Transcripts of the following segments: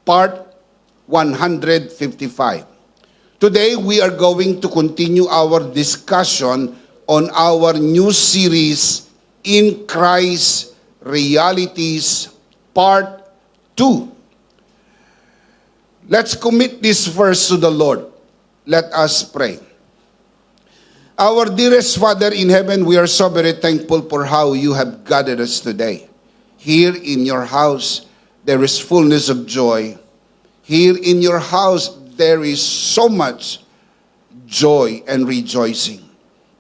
Part 155. Today, we are going to continue our discussion on our new series, In Christ Realities, Part 2. Let's commit this verse to the Lord. Let us pray. Our dearest Father in heaven, we are so very thankful for how you have gathered us today. Here in your house, there is fullness of joy. Here in your house, there is so much joy and rejoicing.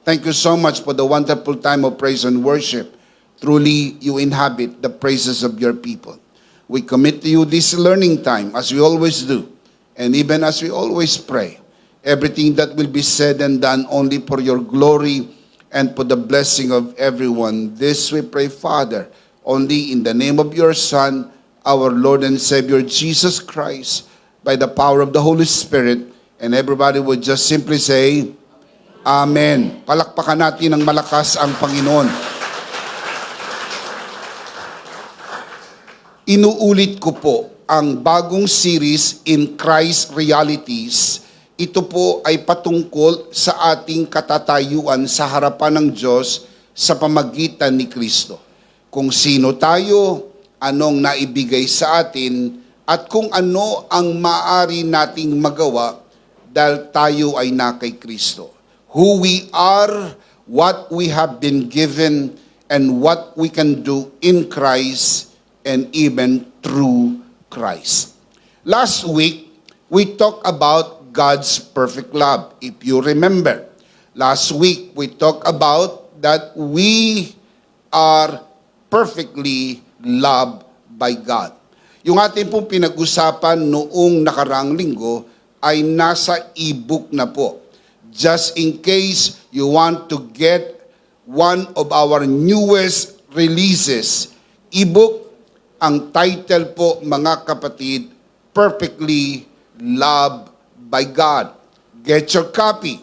Thank you so much for the wonderful time of praise and worship. Truly, you inhabit the praises of your people. We commit to you this learning time, as we always do, and even as we always pray. Everything that will be said and done only for your glory and for the blessing of everyone. This we pray, Father, only in the name of your Son, our Lord and Savior, Jesus Christ, by the power of the Holy Spirit. And everybody would just simply say, Amen. Palakpakan natin ng malakas ang Panginoon. Inuulit ko po ang bagong series, In Christ Realities. Ito po ay patungkol sa ating katatayuan sa harapan ng Diyos sa pamagitan ni Kristo. Kung sino tayo, anong naibigay sa atin, at kung ano ang maaari nating magawa dahil tayo ay na kay Kristo. Who we are, what we have been given, and what we can do in Christ and even through Christ. Last week, we talked about God's perfect love. If you remember, last week we talked about that we are perfectly loved by God. Yung ating pong pinag-usapan noong nakaraang linggo ay nasa e-book na po. Just in case you want to get one of our newest releases, e-book, ang title po mga kapatid, Perfectly Loved by God. Get your copy.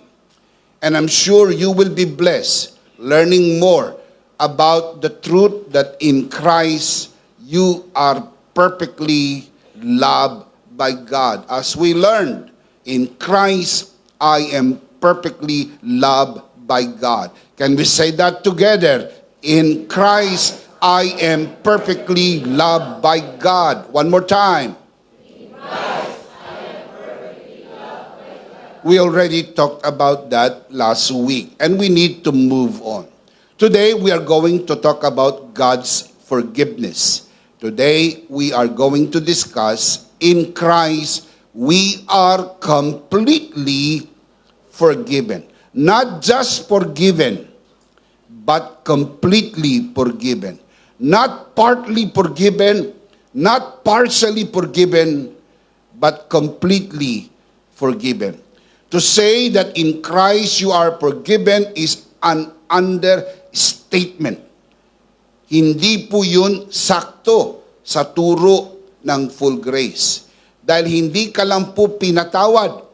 And I'm sure you will be blessed learning more about the truth that in Christ you are perfectly loved by God. As we learned, in Christ I am perfectly loved by God. Can we say that together? In Christ I am perfectly loved by God. One more time. We already talked about that last week, and we need to move on. Today, we are going to talk about God's forgiveness. Today, we are going to discuss, in Christ, we are completely forgiven. Not just forgiven, but completely forgiven. Not partly forgiven, not partially forgiven, but completely forgiven. To say that in Christ you are forgiven is an understatement. Hindi po yun sakto sa turo ng full grace. Dahil hindi ka lang po pinatawad,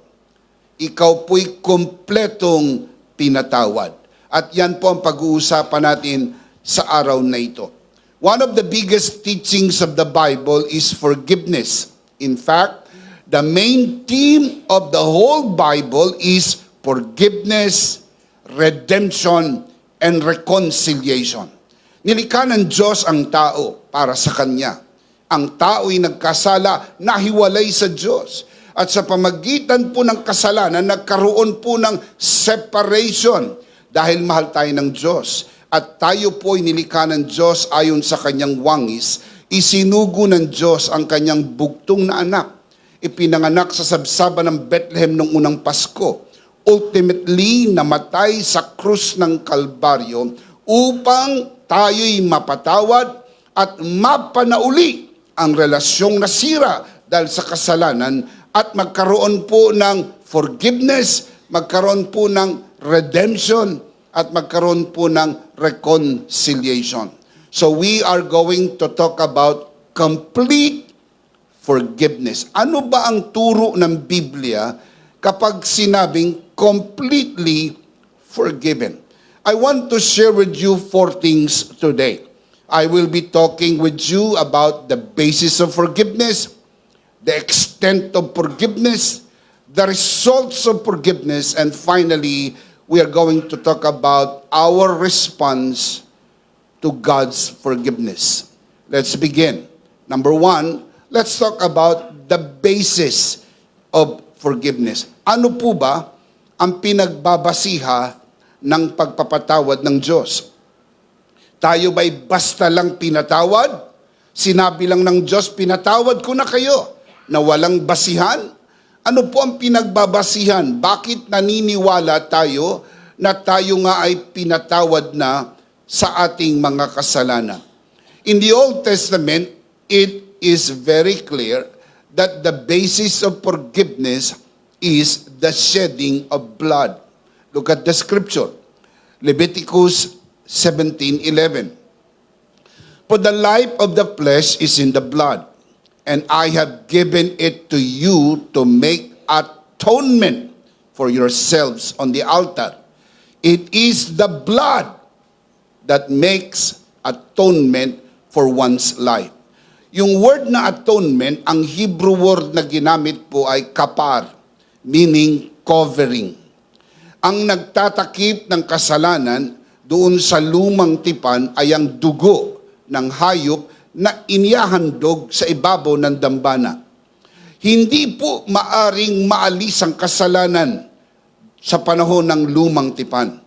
ikaw po'y kompletong pinatawad. At yan po ang pag-uusapan natin sa araw na ito. One of the biggest teachings of the Bible is forgiveness. In fact, the main theme of the whole Bible is forgiveness, redemption, and reconciliation. Nilikha ng Diyos ang tao para sa Kanya. Ang tao'y nagkasala, nahiwalay sa Diyos. At sa pamagitan po ng kasalanan, nagkaroon po ng separation dahil mahal tayo ng Diyos. At tayo po'y nilikha ng Diyos ayon sa Kanyang wangis. Isinugo ng Diyos ang Kanyang bugtong na anak. Ipinanganak sa sabsaban ng Bethlehem noong unang Pasko. Ultimately, namatay sa krus ng Kalbaryo upang tayo'y mapatawad at mapanauli ang relasyong nasira dahil sa kasalanan at magkaroon po ng forgiveness, magkaroon po ng redemption, at magkaroon po ng reconciliation. So we are going to talk about complete forgiveness. Ano ba ang turo ng Biblia kapag sinabing completely forgiven? I want to share with you 4 things today. I will be talking with you about the basis of forgiveness, the extent of forgiveness, the results of forgiveness, and finally, we are going to talk about our response to God's forgiveness. Let's begin. Number one, let's talk about the basis of forgiveness. Ano po ba ang pinagbabasiha ng pagpapatawad ng Diyos? Tayo ba'y basta lang pinatawad? Sinabi lang ng Diyos, pinatawad ko na kayo, na walang basihan? Ano po ang pinagbabasihan? Bakit naniniwala tayo na tayo nga ay pinatawad na sa ating mga kasalanan? In the Old Testament, it is very clear that the basis of forgiveness is the shedding of blood. Look at the scripture. Leviticus 17:11. For the life of the flesh is in the blood, and I have given it to you to make atonement for yourselves on the altar. It is the blood that makes atonement for one's life. Yung word na atonement, ang Hebrew word na ginamit po ay kapar, meaning covering. Ang nagtatakip ng kasalanan doon sa lumang tipan ay ang dugo ng hayop na inihahandog sa ibabaw ng dambana. Hindi po maaring maalis ang kasalanan sa panahon ng lumang tipan.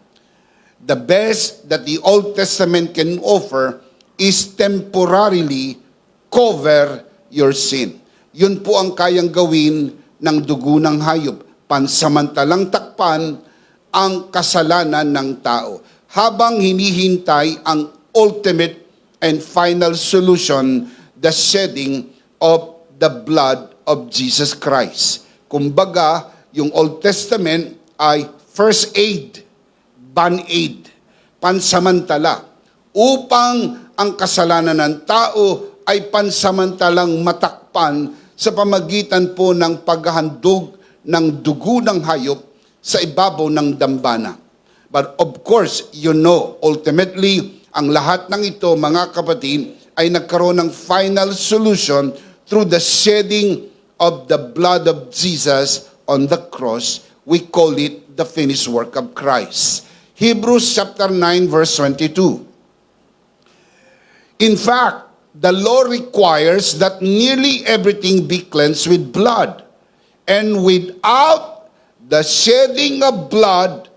The best that the Old Testament can offer is temporarily cover your sin. Yun po ang kayang gawin ng dugo ng hayop. Pansamantalang takpan ang kasalanan ng tao. Habang hinihintay ang ultimate and final solution, the shedding of the blood of Jesus Christ. Kumbaga, yung Old Testament ay first aid, band-aid, pansamantala, upang ang kasalanan ng tao ay pansamantalang matakpan sa pamagitan po ng paghahandog ng dugo ng hayop sa ibabaw ng dambana. But of course, you know, ultimately, ang lahat ng ito, mga kapatid, ay nagkaroon ng final solution through the shedding of the blood of Jesus on the cross. We call it the finished work of Christ. Hebrews chapter 9, verse 22. In fact, the law requires that nearly everything be cleansed with blood. And without the shedding of blood,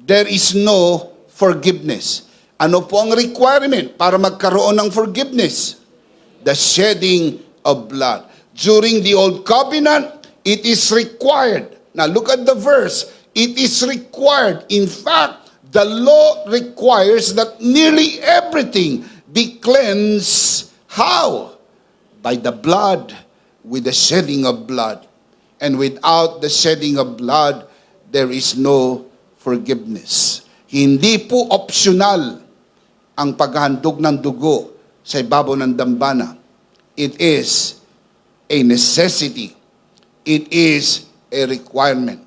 there is no forgiveness. Ano po ang requirement para magkaroon ng forgiveness? The shedding of blood. During the Old Covenant, it is required. Now look at the verse. It is required. In fact, the law requires that nearly everything be cleansed. How? By the blood, with the shedding of blood. And without the shedding of blood, there is no forgiveness. Hindi po optional ang paghahandog ng dugo sa ibabaw ng dambana. It is a necessity. It is a requirement.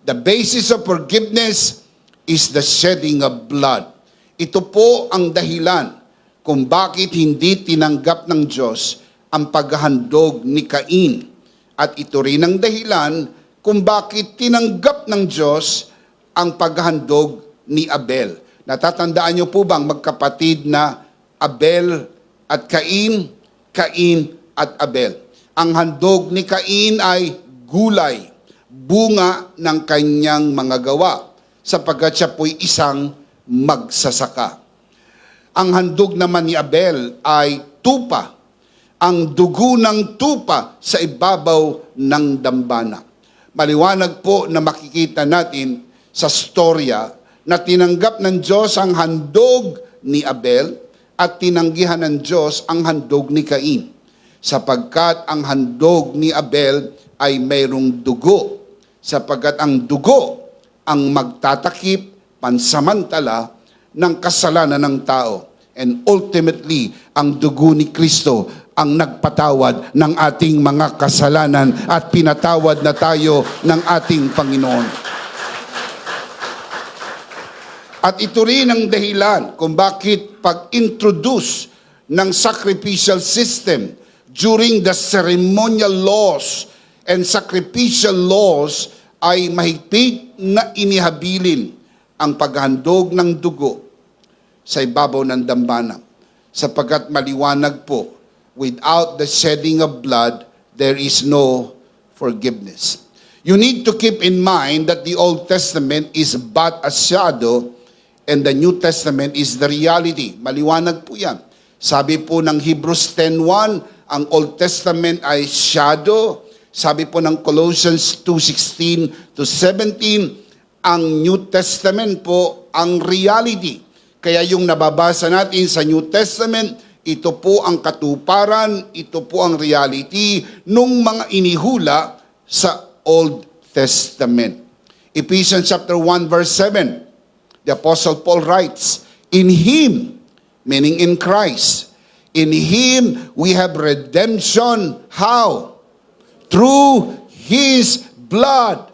The basis of forgiveness is the shedding of blood. Ito po ang dahilan kung bakit hindi tinanggap ng Diyos ang paghahandog ni Cain. At ito rin ang dahilan kung bakit tinanggap ng Diyos ang paghahandog ni Abel. Natatandaan niyo po bang magkapatid na Abel at Cain? Cain at Abel. Ang handog ni Cain ay gulay, bunga ng kanyang mga gawa, sapagkat siya po'y isang magsasaka. Ang handog naman ni Abel ay tupa, ang dugo ng tupa sa ibabaw ng dambana. Maliwanag po na makikita natin sa storya na tinanggap ng Diyos ang handog ni Abel at tinanggihan ng Diyos ang handog ni Cain. Sapagkat ang handog ni Abel ay mayroong dugo. Sapagkat ang dugo ang magtatakip pansamantala ng kasalanan ng tao. And ultimately, ang dugo ni Kristo ang nagpatawad ng ating mga kasalanan at pinatawad na tayo ng ating Panginoon. At ito rin ang dahilan kung bakit pag-introduce ng sacrificial system during the ceremonial laws and sacrificial laws ay mahigpit na inihabilin ang paghandog ng dugo sa ibabaw ng dambana. Sapagkat maliwanag po, without the shedding of blood, there is no forgiveness. You need to keep in mind that the Old Testament is but a shadow and the New Testament is the reality. Maliwanag po yan. Sabi po ng Hebrews 10:1, ang Old Testament ay shadow. Sabi po ng Colossians 2:16 to 17, ang New Testament po ang reality. Kaya yung nababasa natin sa New Testament, ito po ang katuparan, ito po ang reality nung mga inihula sa Old Testament. Ephesians chapter 1 verse 7, the Apostle Paul writes, in Him, meaning in Christ, in Him we have redemption. How? Through His blood.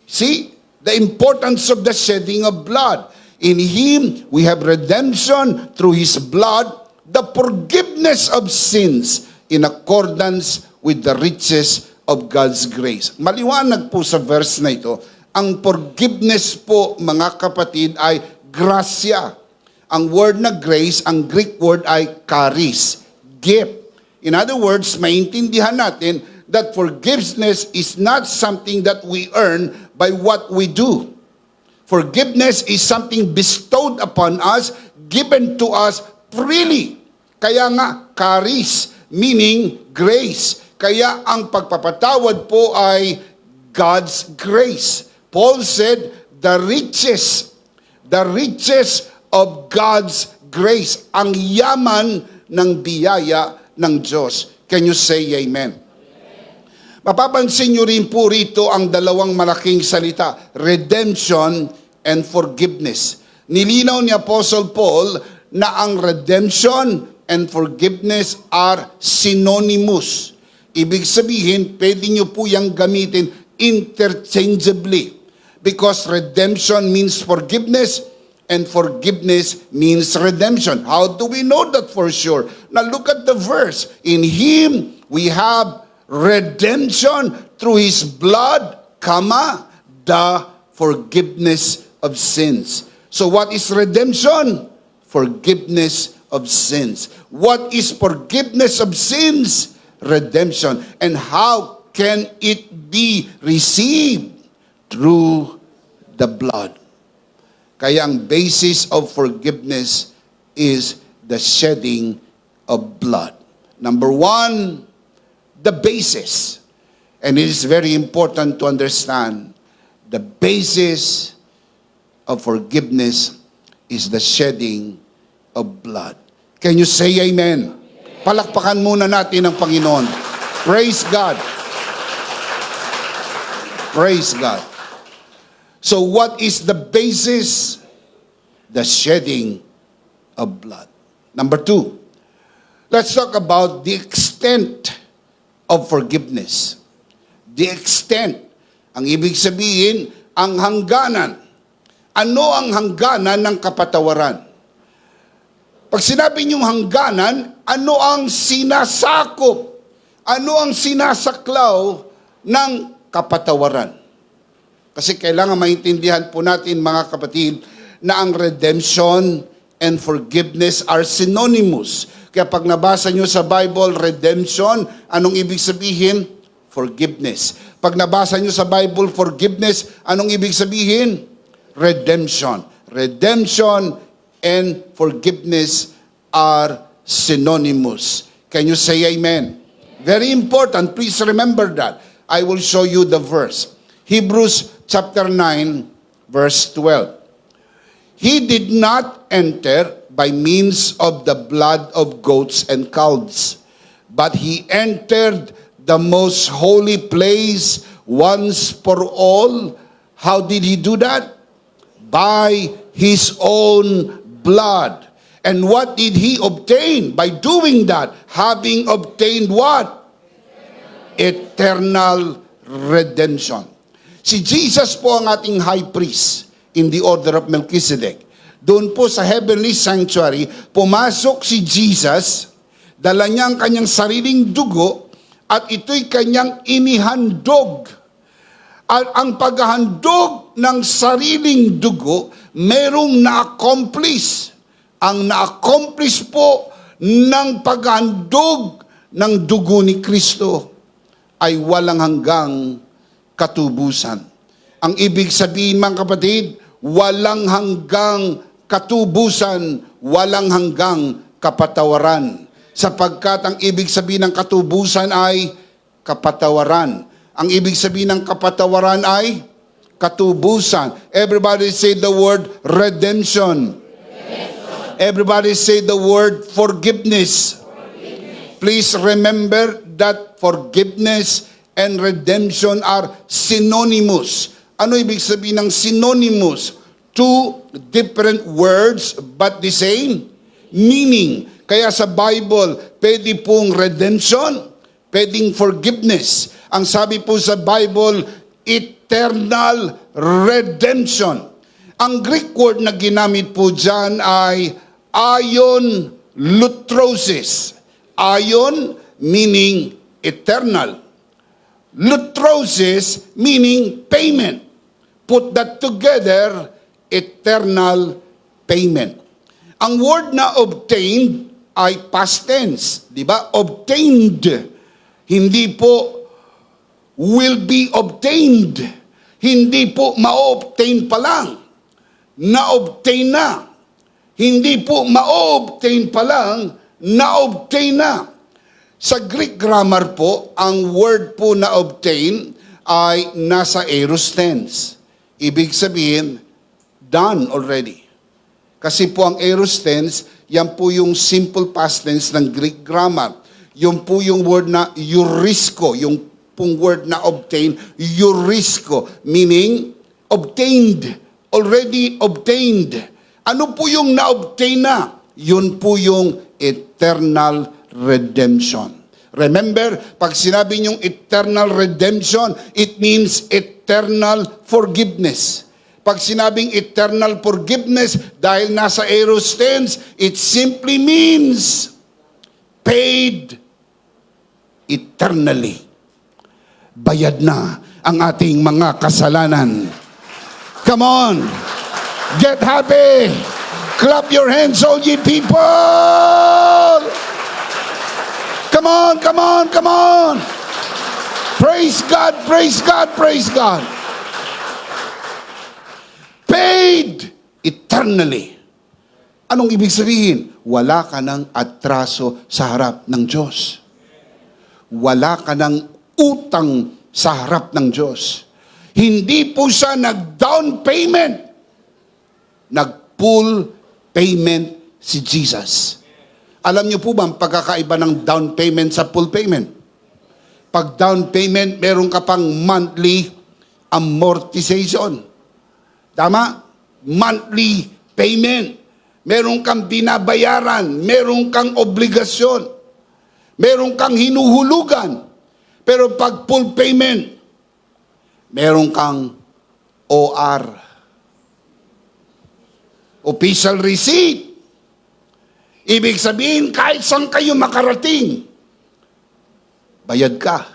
See, the importance of the shedding of blood. In Him we have redemption through His blood, the forgiveness of sins in accordance with the riches of God's grace. Maliwanag po sa verse na ito, ang forgiveness po mga kapatid ay grasya. Ang word na grace, ang Greek word ay charis, gift. In other words, maintindihan natin that forgiveness is not something that we earn by what we do. Forgiveness is something bestowed upon us, given to us freely. Kaya nga, charis, meaning grace. Kaya ang pagpapatawad po ay God's grace. Paul said, the riches of God's grace, ang yaman ng biyaya ng Diyos. Can you say amen? Mapapansin nyo rin po rito ang dalawang malaking salita, redemption and forgiveness. Nilinaw ni Apostle Paul na ang redemption and forgiveness are synonymous. Ibig sabihin, pwede nyo po yung gamitin interchangeably. Because redemption means forgiveness and forgiveness means redemption. How do we know that for sure? Now look at the verse. In Him we have redemption through His blood, the forgiveness of sins. So what is redemption? Forgiveness of sins. What is forgiveness of sins? Redemption. And how can it be received? Through the blood. Kaya ang basis of forgiveness is the shedding of blood. Number one, the basis. And it is very important to understand the basis of forgiveness is the shedding of blood. Can you say amen? Palakpakan muna natin ang Panginoon. Praise God. Praise God. So what is the basis? The shedding of blood. Number two, let's talk about the extent of forgiveness. The extent. Ang ibig sabihin, ang hangganan. Ano ang hangganan ng kapatawaran? Pag sinabi niyong hangganan, ano ang sinasakop? Ano ang sinasaklaw ng kapatawaran? Kasi kailangan maintindihan po natin mga kapatid na ang redemption and forgiveness are synonymous. Kaya pag nabasa nyo sa Bible, redemption, anong ibig sabihin? Forgiveness. Pag nabasa nyo sa Bible, forgiveness, anong ibig sabihin? Redemption. Redemption and forgiveness are synonymous. Can you say amen? Very important. Please remember that. I will show you the verse. Hebrews chapter 9, verse 12. He did not enter by means of the blood of goats and calves, but He entered the most holy place once for all. How did He do that? By His own blood. And what did He obtain by doing that? Having obtained what? Eternal redemption. Si Jesus po ang ating high priest in the order of Melchizedek. Doon po sa heavenly sanctuary, pumasok si Jesus Dala niya ang kanyang sariling dugo at ito'y kanyang inihandog. At ang paghahandog ng sariling dugo, merong na-accomplish. Ang na-accomplish po ng paghahandog ng dugo ni Kristo ay walang hanggang katubusan. Ang ibig sabihin, mga kapatid, walang hanggang katubusan, walang hanggang kapatawaran. Sapagkat ang ibig sabihin ng katubusan ay kapatawaran. Ang ibig sabihin ng kapatawaran ay katubusan. Everybody say the word redemption. Everybody say the word forgiveness. Please remember that forgiveness and redemption are synonymous. Ano ibig sabihin ng synonymous? Two different words but the same meaning. Kaya sa Bible, pwede pong redemption, pwedeng forgiveness. Ang sabi po sa Bible, eternal redemption. Ang Greek word na ginamit po dyan ay aion lutrosis. Aion meaning eternal. Lutrosis meaning payment. Put that together, eternal payment. Ang word na obtained ay past tense, di ba? Obtained. Hindi po will be obtained. Hindi po ma-obtain pa lang. Na-obtain na. Hindi po ma-obtain pa lang, na-obtain na. Sa Greek grammar po, ang word po na obtain ay nasa aorist tense. Ibig sabihin, done already. Kasi po ang aorist tense, yan po yung simple past tense ng Greek grammar. Yung po yung word na eurisko, yung pong word na obtain, eurisko, meaning obtained, already obtained. Ano po yung na-obtain na? Yun po yung eternal redemption. Remember, pag sinabi niyong eternal redemption, it means eternal forgiveness. Pag sinabing eternal forgiveness, dahil nasa aorist tense, it simply means paid eternally. Bayad na ang ating mga kasalanan. Come on! Get happy! Clap your hands, all ye people! Come on, come on, come on! Praise God, praise God, praise God! Paid eternally. Anong ibig sabihin? Wala ka ng atraso sa harap ng Diyos. Wala ka ng utang sa harap ng Diyos. Hindi po siya nag-down payment. Nag-full payment si Jesus. Alam niyo po ba ang pagkakaiba ng down payment sa full payment? Pag down payment, meron ka pang monthly amortization. Tama? Monthly payment. Meron kang binabayaran. Meron kang obligasyon. Meron kang hinuhulugan. Pero pag full payment, meron kang OR. Official receipt. Ibig sabihin, kahit saan kayo makarating, bayad ka.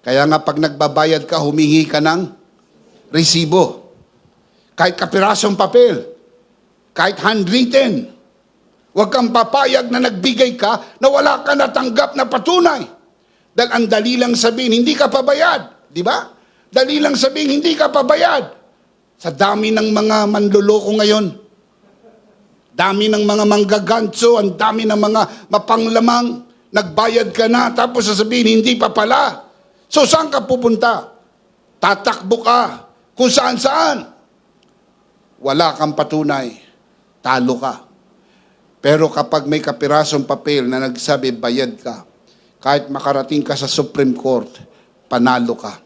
Kaya nga pag nagbabayad ka, humingi ka ng resibo. Kahit kapirasong papel, kahit handwritten, huwag kang papayag na nagbigay ka na wala ka natanggap na patunay. Dahil ang dali lang sabihin, hindi ka pabayad. Di ba? Dali lang sabihin, hindi ka pabayad. Sa dami ng mga manloloko ngayon, dami ng mga manggaganso, ang dami ng mga mapanglamang, nagbayad ka na, tapos sasabihin, hindi pa pala. So saan ka pupunta? Tatakbo ka. Kung saan-saan. Wala kang patunay. Talo ka. Pero kapag may kapirasong papel na nagsabi, bayad ka, kahit makarating ka sa Supreme Court, panalo ka.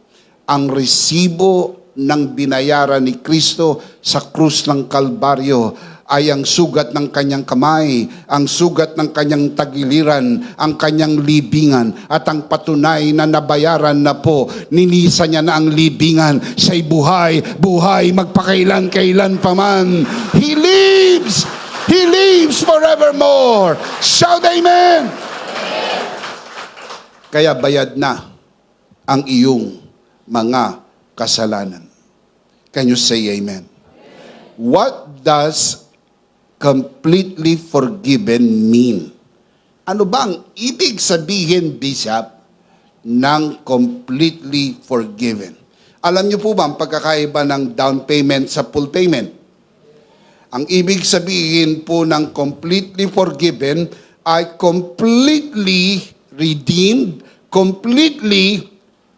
Ang resibo ng binayaran ni Kristo sa krus ng Kalbaryo ay ang sugat ng kanyang kamay, ang sugat ng kanyang tagiliran, ang kanyang libingan, at ang patunay na nabayaran na po, ninisa niya na ang libingan, siya'y buhay, buhay, magpakailan-kailan pa man. He lives! He lives forevermore. Shout amen. Kaya bayad na ang iyong mga kasalanan. Can you say amen? What does completely forgiven mean? Ano ba ang ibig sabihin, Bishop, ng completely forgiven? Alam niyo po ba ang pagkakaiba ng down payment sa full payment? Ang ibig sabihin po ng completely forgiven ay completely redeemed, completely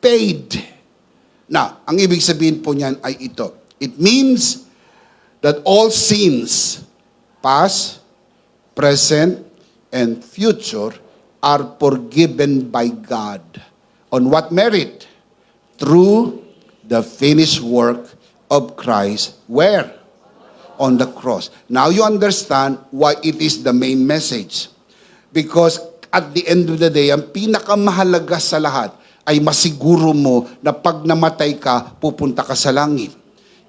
paid. Now, ang ibig sabihin po niyan ay ito. It means that all sins, past, present, and future, are forgiven by God. On what merit? Through the finished work of Christ. Where? On the cross. Now you understand why it is the main message. Because at the end of the day, ang pinakamahalaga sa lahat ay masiguro mo na pag namatay ka, pupunta ka sa langit.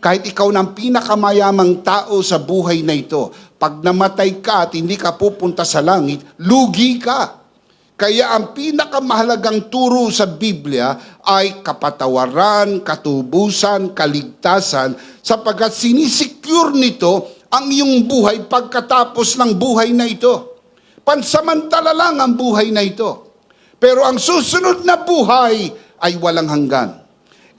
Kahit ikaw na ang pinakamayamang tao sa buhay na ito, pag namatay ka at hindi ka pupunta sa langit, lugi ka. Kaya ang pinakamahalagang turo sa Biblia ay kapatawaran, katubusan, kaligtasan, sapagkat sinisecure nito ang iyong buhay pagkatapos ng buhay na ito. Pansamantala lang ang buhay na ito. Pero ang susunod na buhay ay walang hanggan.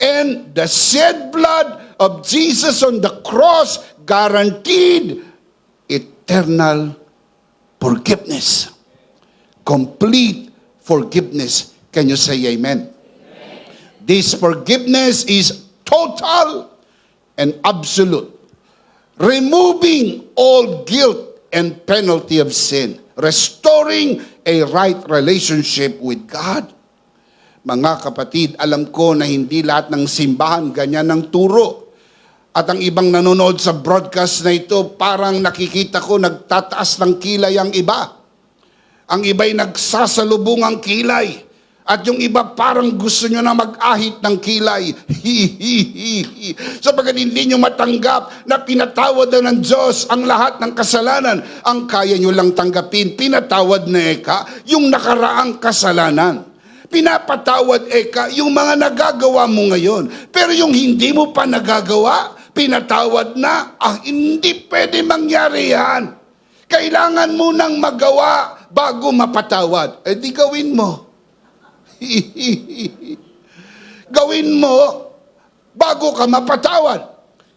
And the shed blood of Jesus on the cross guaranteed eternal forgiveness. Complete forgiveness. Can you say amen? This forgiveness is total and absolute. Removing all guilt and penalty of sin. Restoring a right relationship with God. Mga kapatid, alam ko na hindi lahat ng simbahan ganyan ang turo. At ang ibang nanonood sa broadcast na ito, parang nakikita ko nagtataas ng kilay ang iba. Ang iba'y nagsasalubong ang kilay. At yung iba parang gusto nyo na mag-ahit ng kilay. Sapagkat hindi nyo matanggap na pinatawad na ng Diyos ang lahat ng kasalanan. Ang kaya nyo lang tanggapin, pinatawad na eka, yung nakaraang kasalanan. Pinapatawad eka yung mga nagagawa mo ngayon. Pero yung hindi mo pa nagagawa, pinatawad na, hindi pwede mangyari yan. Kailangan mo nang magawa bago mapatawad. Eh di gawin mo. Gawin mo bago ka mapatawad.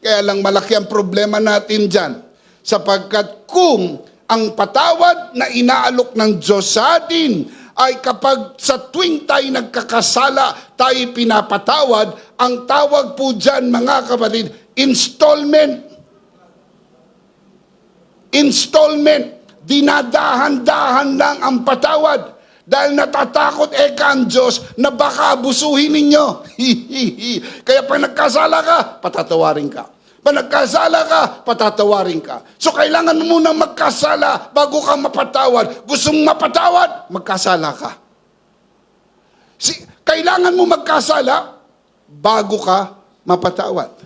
Kaya lang malaki ang problema natin dyan. Sapagkat kung ang patawad na inaalok ng Diyos sa atin ay kapag sa tuwing tayo nagkakasala, tayo pinapatawad, ang tawag po dyan, mga kapatid, installment. Installment. Dinadahan-dahan lang ang patawad. Dahil natatakot eka ang Diyos na baka abusuhin ninyo. Kaya pag nagkasala ka, patatawarin ka. Pag nagkasala ka, patatawarin ka. So kailangan mo munang magkasala bago ka mapatawad. Gusto mong mapatawad, magkasala ka. Kailangan mo magkasala bago ka mapatawad.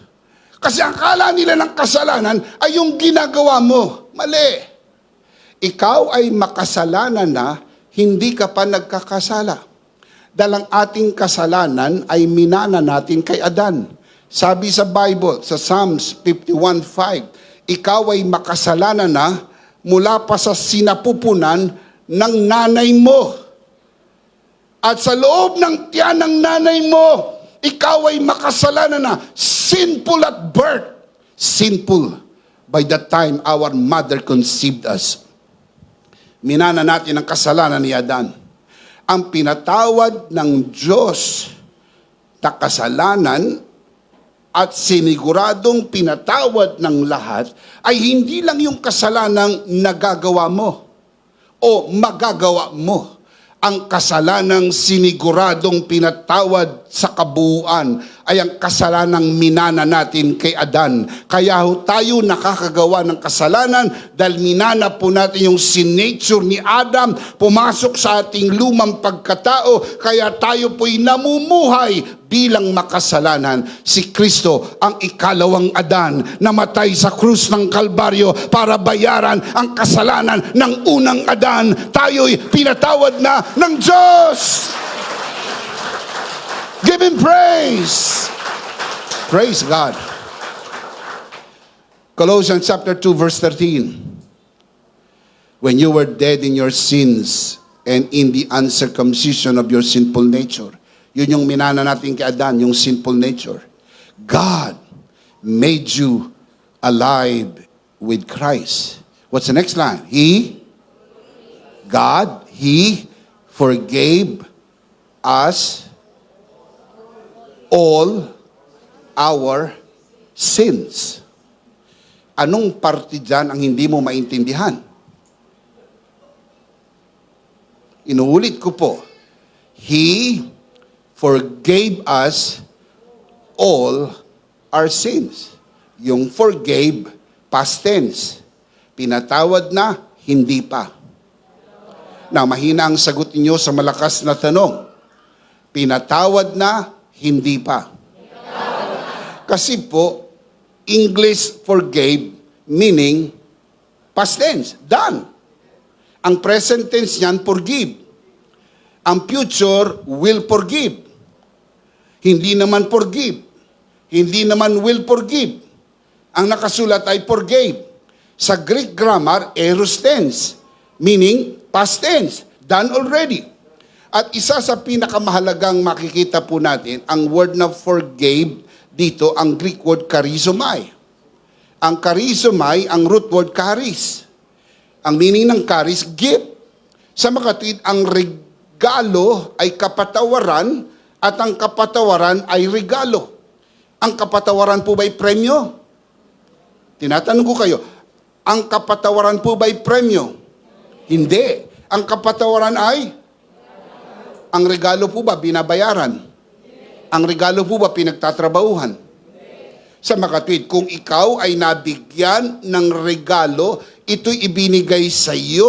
Kasi ang akala nila ng kasalanan ay yung ginagawa mo. Mali. Ikaw ay makasalanan na hindi ka pa nagkakasala. Dahil ang ating kasalanan ay minana natin kay Adan. Sabi sa Bible, sa Psalms 51:5, ikaw ay makasalanan na mula pa sa sinapupunan ng nanay mo. At sa loob ng tiyan ng nanay mo, ikaw ay makasalanan na sinful at birth. Sinful by the time our mother conceived us. Minana natin ang kasalanan ni Adan. Ang pinatawad ng Diyos na kasalanan at siniguradong pinatawad ng lahat ay hindi lang yung kasalanang nagagawa mo o magagawa mo. Ang kasalanang siniguradong pinatawad sa kabuuan ay ang kasalanang minana natin kay Adan. Kaya tayo nakakagawa ng kasalanan dahil minana po natin yung sin nature ni Adam, pumasok sa ating lumang pagkatao, kaya tayo po'y namumuhay bilang makasalanan. Si Kristo ang ikalawang Adan, namatay sa krus ng Kalbaryo para bayaran ang kasalanan ng unang Adan. Tayo'y pinatawad na ng Diyos. Give Him praise. Praise God. Colossians chapter 2 verse 13. When you were dead in your sins and in the uncircumcision of your sinful nature. Yun yung minana natin kay Adan, yung sinful nature. God made you alive with Christ. What's the next line? God, He forgave us all our sins. Anong parte dyan ang hindi mo maintindihan? Inuulit ko po. He forgave us all our sins. Yung forgave, past tense. Pinatawad na, hindi pa. Na mahina ang sagot niyo sa malakas na tanong. Pinatawad na, hindi pa. Kasi po, English forgave, meaning past tense, done. Ang present tense niyan, forgive. Ang future, will forgive. Hindi naman forgive. Hindi naman will forgive. Ang nakasulat ay forgave. Sa Greek grammar, aorist tense, meaning past tense, done already. At isa sa pinakamahalagang makikita po natin, ang word na forgave, dito ang Greek word charizomai. Ang charizomai, ang root word charis. Ang meaning ng charis, gift. Sa makatwid, ang regalo ay kapatawaran at ang kapatawaran ay regalo. Ang kapatawaran po ba'y premyo? Tinatanong ko kayo, ang kapatawaran po ba'y premyo? Hindi. Ang kapatawaran ay? Ang regalo po ba binabayaran? Ang regalo po ba pinagtatrabahuhan? Sa makatwid, kung ikaw ay nabigyan ng regalo, ito'y ibinigay sa iyo,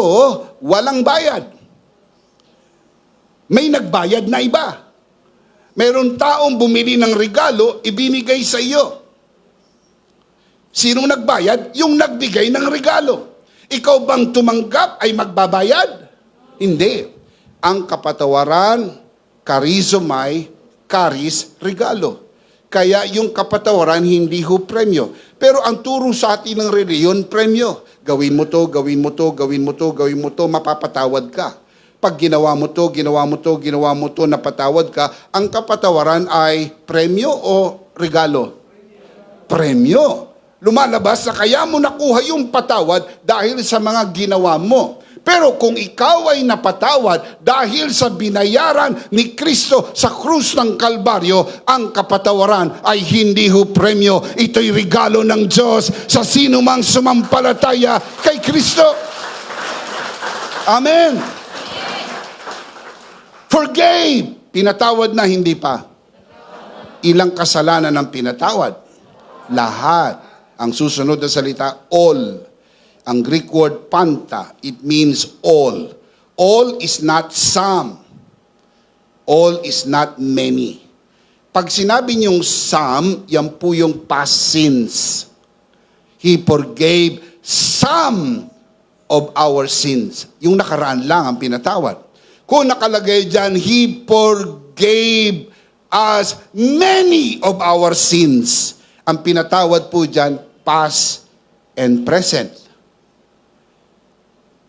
walang bayad. May nagbayad na iba. Mayroon taong bumili ng regalo, ibinigay sa iyo. Sinong nagbayad? Yung nagbigay ng regalo. Ikaw bang tumanggap ay magbabayad? Hindi. Ang kapatawaran, charizomai, charis, regalo. Kaya yung kapatawaran hindi ho premyo. Pero ang turo sa atin ng reliyon, premyo. Gawin mo to, gawin mo to, gawin mo to, gawin mo to, mapapatawad ka. Pag ginawa mo to, ginawa mo to, ginawa mo to, napatawad ka, ang kapatawaran ay premyo o regalo? Premyo. Lumalabas na kaya mo nakuha yung patawad dahil sa mga ginawa mo. Pero kung ikaw ay napatawad dahil sa binayaran ni Kristo sa krus ng Kalbaryo, ang kapatawaran ay hindi ho premyo. Ito'y regalo ng Diyos sa sino mang sumampalataya kay Kristo. Amen. Forgave. Pinatawad na, hindi pa. Ilang kasalanan ang pinatawad? Lahat. Ang susunod na salita, all. Ang Greek word panta, it means all. All is not some. All is not many. Pag sinabi niyong some, yan po yung past sins. He forgave some of our sins. Yung nakaraan lang ang pinatawad. Kung nakalagay dyan, He forgave us many of our sins. Ang pinatawad po dyan, past and present.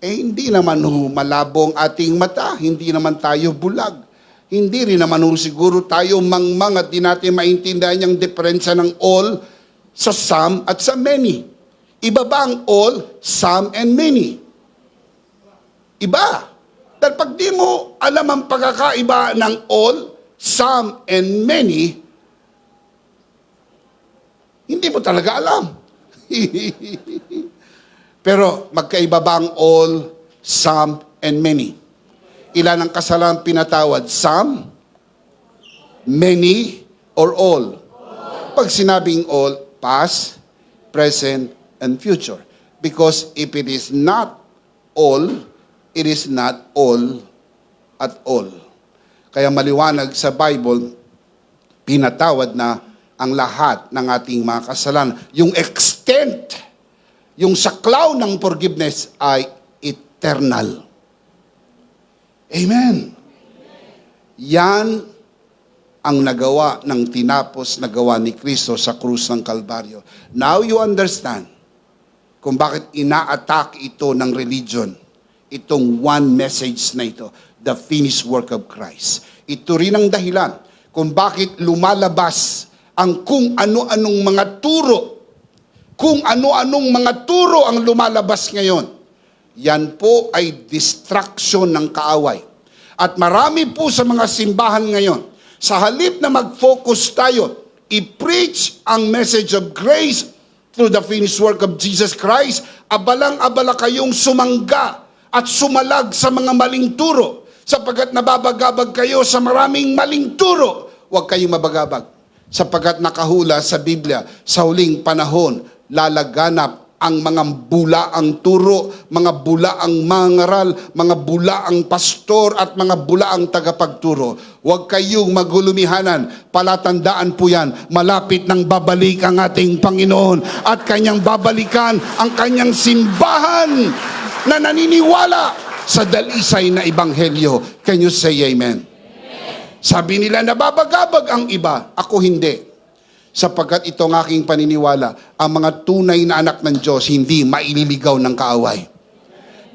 Hindi naman malabong ating mata, hindi naman tayo bulag. Hindi rin naman siguro tayo mangmang at di natin maintindihan yung diferensya ng all sa some at sa many. Iba ba ang all, some, and many? Iba. Dahil pag di mo alam ang pagkakaiba ng all, some, and many, hindi mo talaga alam. Pero magkaiba ba ang all, some, and many? Ilan ang kasalanan pinatawad? Some, many, or all? Pag sinabing all, past, present, and future. Because if it is not all, it is not all at all. Kaya maliwanag sa Bible, pinatawad na ang lahat ng ating mga kasalanan. Yung extent, yung saklaw ng forgiveness ay eternal. Amen. Yan ang nagawa ng tinapos na gawa ni Kristo sa krus ng Kalbaryo. Now you understand kung bakit ina-attack ito ng religion, itong one message na ito, the finished work of Christ. Ito rin ang dahilan kung bakit lumalabas ang kung ano-anong mga turo, kung ano-anong mga turo ang lumalabas ngayon. Yan po ay distraction ng kaaway. At marami po sa mga simbahan ngayon, sa halip na mag-focus tayo, i-preach ang message of grace through the finished work of Jesus Christ, abalang-abala kayong sumangga at sumalag sa mga maling turo, sapagkat nababagabag kayo sa maraming maling turo. Huwag kayong mabagabag, sapagkat nakahula sa Biblia, sa huling panahon, lalaganap ang mga bulaang turo, mga bulaang mangaral, mga bulaang pastor at mga bulaang tagapagturo. Huwag kayong magulumihanan. Palatandaan po yan. Malapit nang babalik ang ating Panginoon at kanyang babalikan ang kanyang simbahan na naniniwala sa dalisay na ebanghelyo. Can you say amen? Sabi nila, nababagabag ang iba. Ako hindi. Sapagkat ito ang aking paniniwala, ang mga tunay na anak ng Diyos hindi maililigaw ng kaaway.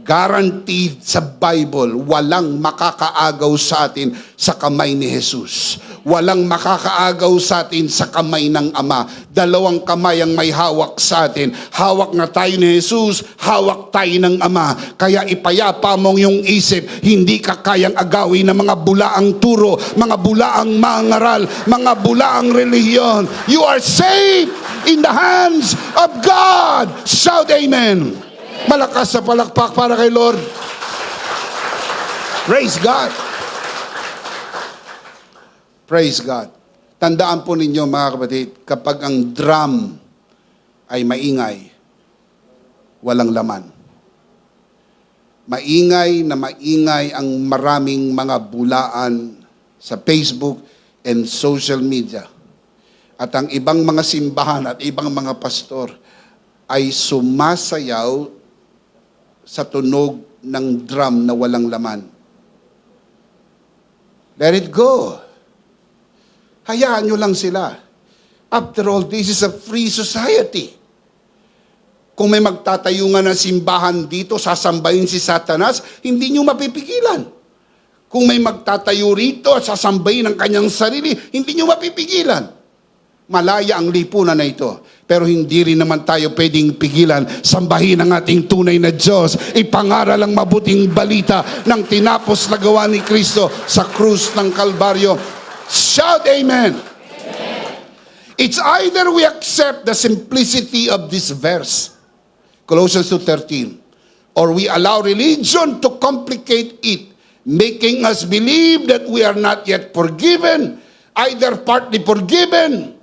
Guaranteed sa Bible, walang makakaagaw sa atin sa kamay ni Jesus. Walang makakaagaw sa atin sa kamay ng Ama. Dalawang kamay ang may hawak sa atin. Hawak na tayo ni Jesus, hawak tayo ng Ama. Kaya ipayapa mong yung isip, hindi ka kayang agawin ng mga bulaang turo, mga bulaang mangaral, mga bulaang relihiyon. You are safe in the hands of God. Shout amen. Malakas sa palakpak para kay Lord. Praise God. Praise God. Tandaan po ninyo mga kapatid, kapag ang drum ay maingay, walang laman. Maingay na maingay ang maraming mga bulaan sa Facebook and social media. At ang ibang mga simbahan at ibang mga pastor ay sumasayaw sa tunog ng drum na walang laman. Let it go. Hayaan nyo lang sila. After all, this is a free society. Kung may magtatayo nga ng simbahan dito, sasambahin si Satanas, hindi nyo mapipigilan. Kung may magtatayo rito at sasambahin ang kanyang sarili, hindi nyo mapipigilan. Malaya ang lipunan na ito. Pero hindi rin naman tayo pwedeng pigilan. Sambahin ang ating tunay na Diyos. Ipangaral ang mabuting balita ng tinapos na gawa ni Kristo sa krus ng Kalbaryo. Shout amen. It's either we accept the simplicity of this verse, Colossians 2:13, or we allow religion to complicate it, making us believe that we are not yet forgiven, either partly forgiven,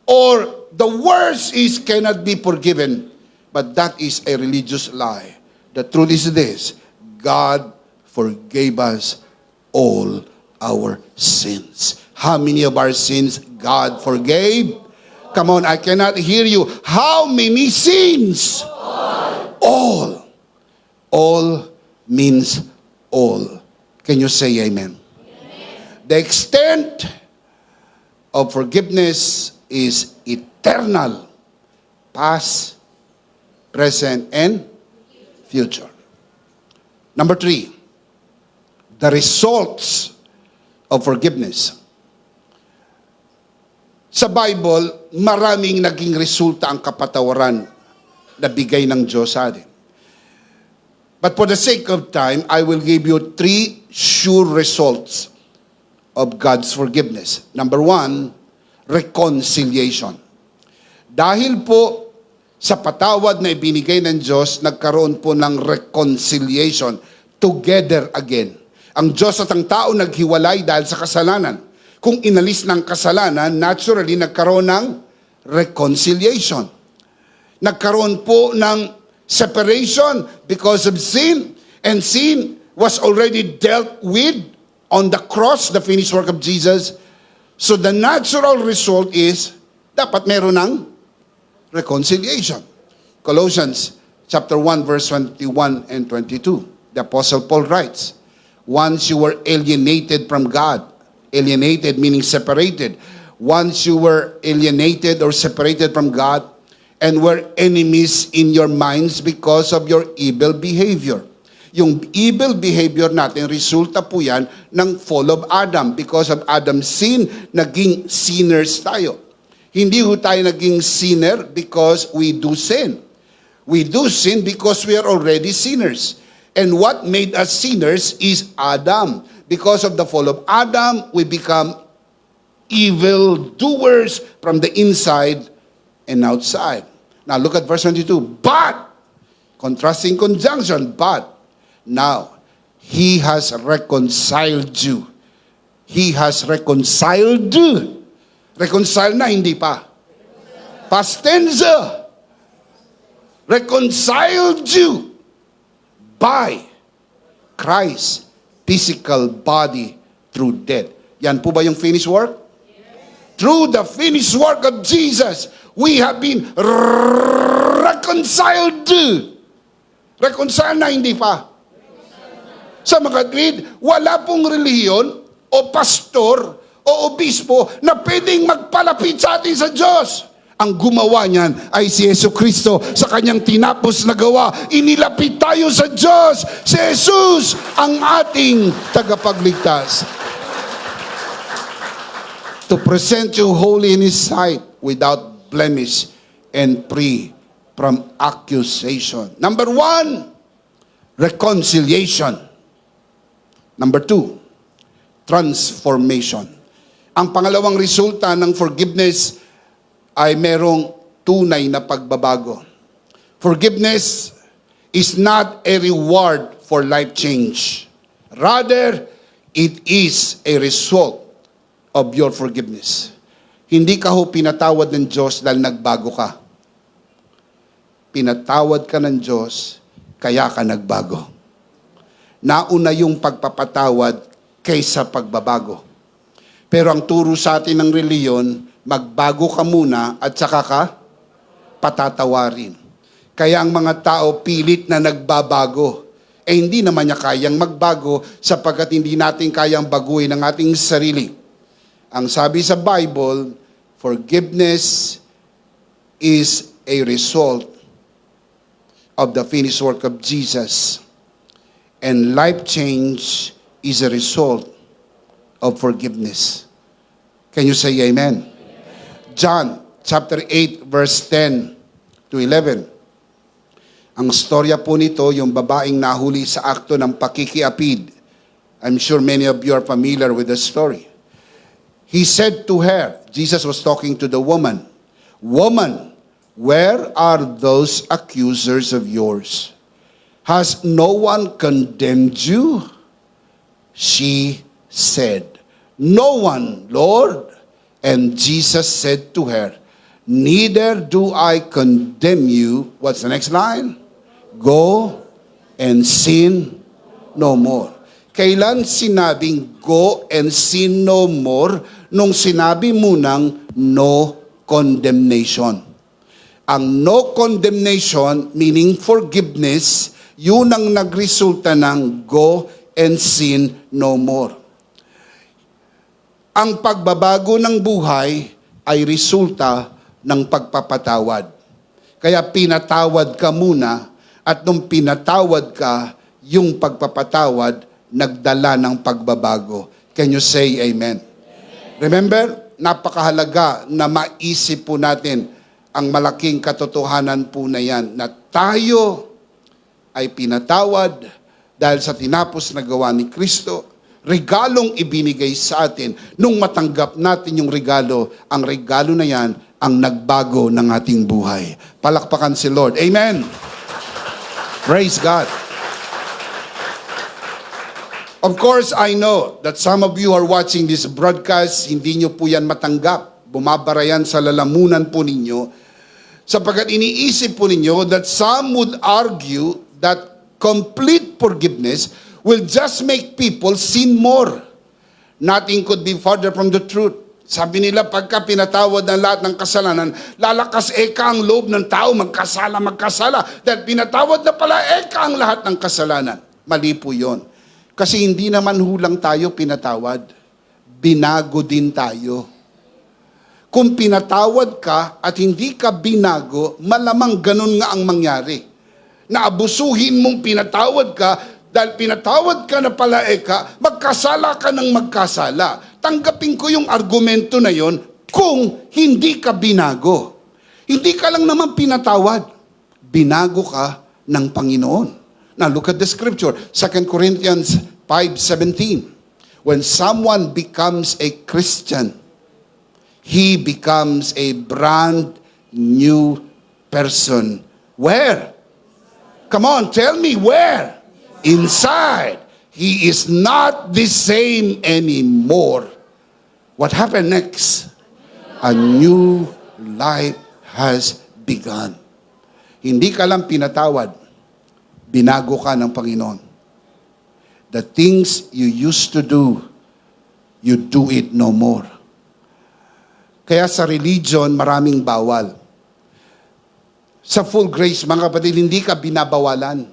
or the worst is cannot be forgiven. But that is a religious lie. The truth is this: God forgave us all our sins. How many of our sins God forgave? Come on, I cannot hear you. How many sins? All. All means all. Can you say amen? The extent of forgiveness is eternal, past, present, and future. Number 3, the results of forgiveness. Sa Bible, maraming naging resulta ang kapatawaran na bigay ng Diyos sa atin. But for the sake of time, I will give you 3 sure results of God's forgiveness. Number 1, reconciliation. Dahil po sa patawad na ibinigay ng Diyos, nagkaroon po ng reconciliation, together again. Ang Diyos at ang tao naghiwalay dahil sa kasalanan. Kung inalis ng kasalanan, naturally nagkaroon ng reconciliation. Nagkaroon po ng separation because of sin, and sin was already dealt with on the cross, the finished work of Jesus. So the natural result is, dapat meron ng reconciliation. Colossians chapter 1, verse 21 and 22. The Apostle Paul writes, once you were alienated from God, alienated meaning separated. Once you were alienated or separated from God and were enemies in your minds because of your evil behavior. Yung evil behavior natin, resulta po yan ng fall of Adam. Because of Adam's sin, naging sinners tayo. Hindi ho tayo naging sinner because we do sin. We do sin because we are already sinners. And what made us sinners is Adam. Because of the fall of Adam, we become evil doers from the inside and outside. Now look at verse 22. But, contrasting conjunction, but, now, He has reconciled you. He has reconciled you. Reconcile na, hindi pa. Past tense. Reconciled you by Christ's physical body through death. Yan po ba yung finished work? Through the finished work of Jesus, we have been reconciled. Reconcile na, hindi pa. Sa mga kapatid, wala pong relihiyon o pastor o obispo na pwedeng magpalapit sa atin sa Diyos. Ang gumawa niyan ay si Jesucristo sa kanyang tinapos na gawa. Inilapit tayo sa Diyos. Si Jesus ang ating tagapagligtas. To present you holy in His sight without blemish and free from accusation. Number 1, reconciliation. Number 2, transformation. Ang pangalawang resulta ng forgiveness ay merong tunay na pagbabago. Forgiveness is not a reward for life change. Rather, it is a result of your forgiveness. Hindi ka ho pinatawad ng Diyos dahil nagbago ka. Pinatawad ka ng Diyos, kaya ka nagbago. Nauna yung pagpapatawad kaysa pagbabago. Pero ang turo sa atin ng reliyon, magbago ka muna at saka ka patatawarin. Kaya ang mga tao pilit na nagbabago. Hindi naman niya kayang magbago sapagkat hindi natin kayang baguhin ang ating sarili. Ang sabi sa Bible, forgiveness is a result of the finished work of Jesus. And life change is a result of forgiveness. Can you say amen? John chapter 8 verse 10 to 11. Ang storya po nito, yung babaeng nahuli sa akto ng pakikiapid. I'm sure many of you are familiar with the story. He said to her, Jesus was talking to the woman, "Woman, where are those accusers of yours? Has no one condemned you?" She said, "No one, Lord." And Jesus said to her, "Neither do I condemn you." What's the next line? "Go and sin no more." Kailan sinabing go and sin no more? Nung sinabi mo ng no condemnation. Ang no condemnation, meaning forgiveness, yun ang nagresulta ng go and sin no more. Ang pagbabago ng buhay ay resulta ng pagpapatawad. Kaya pinatawad ka muna, at nung pinatawad ka, yung pagpapatawad nagdala ng pagbabago. Can you say amen? Remember, napakahalaga na maisip po natin ang malaking katotohanan po na yan, na tayo ay pinatawad dahil sa tinapos na gawa ni Kristo. Regalong ibinigay sa atin. Nung matanggap natin yung regalo, ang regalo na yan ang nagbago ng ating buhay. Palakpakan si Lord. Amen. Praise God. Of course, I know that some of you are watching this broadcast, hindi nyo po yan matanggap. bumabara yan sa lalamunan po ninyo, sapagkat iniisip po ninyo that some would argue that complete forgiveness will just make people sin more. Nothing could be farther from the truth. Sabi nila, pagka pinatawad ng lahat ng kasalanan, lalakas eka ang loob ng tao, magkasala. Dahil pinatawad na pala eka ang lahat ng kasalanan. Mali po yun. Kasi hindi naman hulang tayo pinatawad. Binago din tayo. Kung pinatawad ka at hindi ka binago, malamang ganun nga ang mangyari. Naabusuhin mong pinatawad ka, dahil pinatawad ka na pala eka, magkasala ka ng magkasala. Tanggapin ko yung argumento na yon kung hindi ka binago. Hindi ka lang naman pinatawad. Binago ka ng Panginoon. Now look at the scripture, 2 Corinthians 5:17. When someone becomes a Christian, he becomes a brand new person. Where? Come on, tell me where? Inside. He is not the same anymore. What happened next? A new life has begun. Hindi ka lang pinatawad, binago ka ng Panginoon. The things you used to do, you do it no more. Kaya sa religion, maraming bawal. Sa full grace, mga kapatid, hindi ka binabawalan.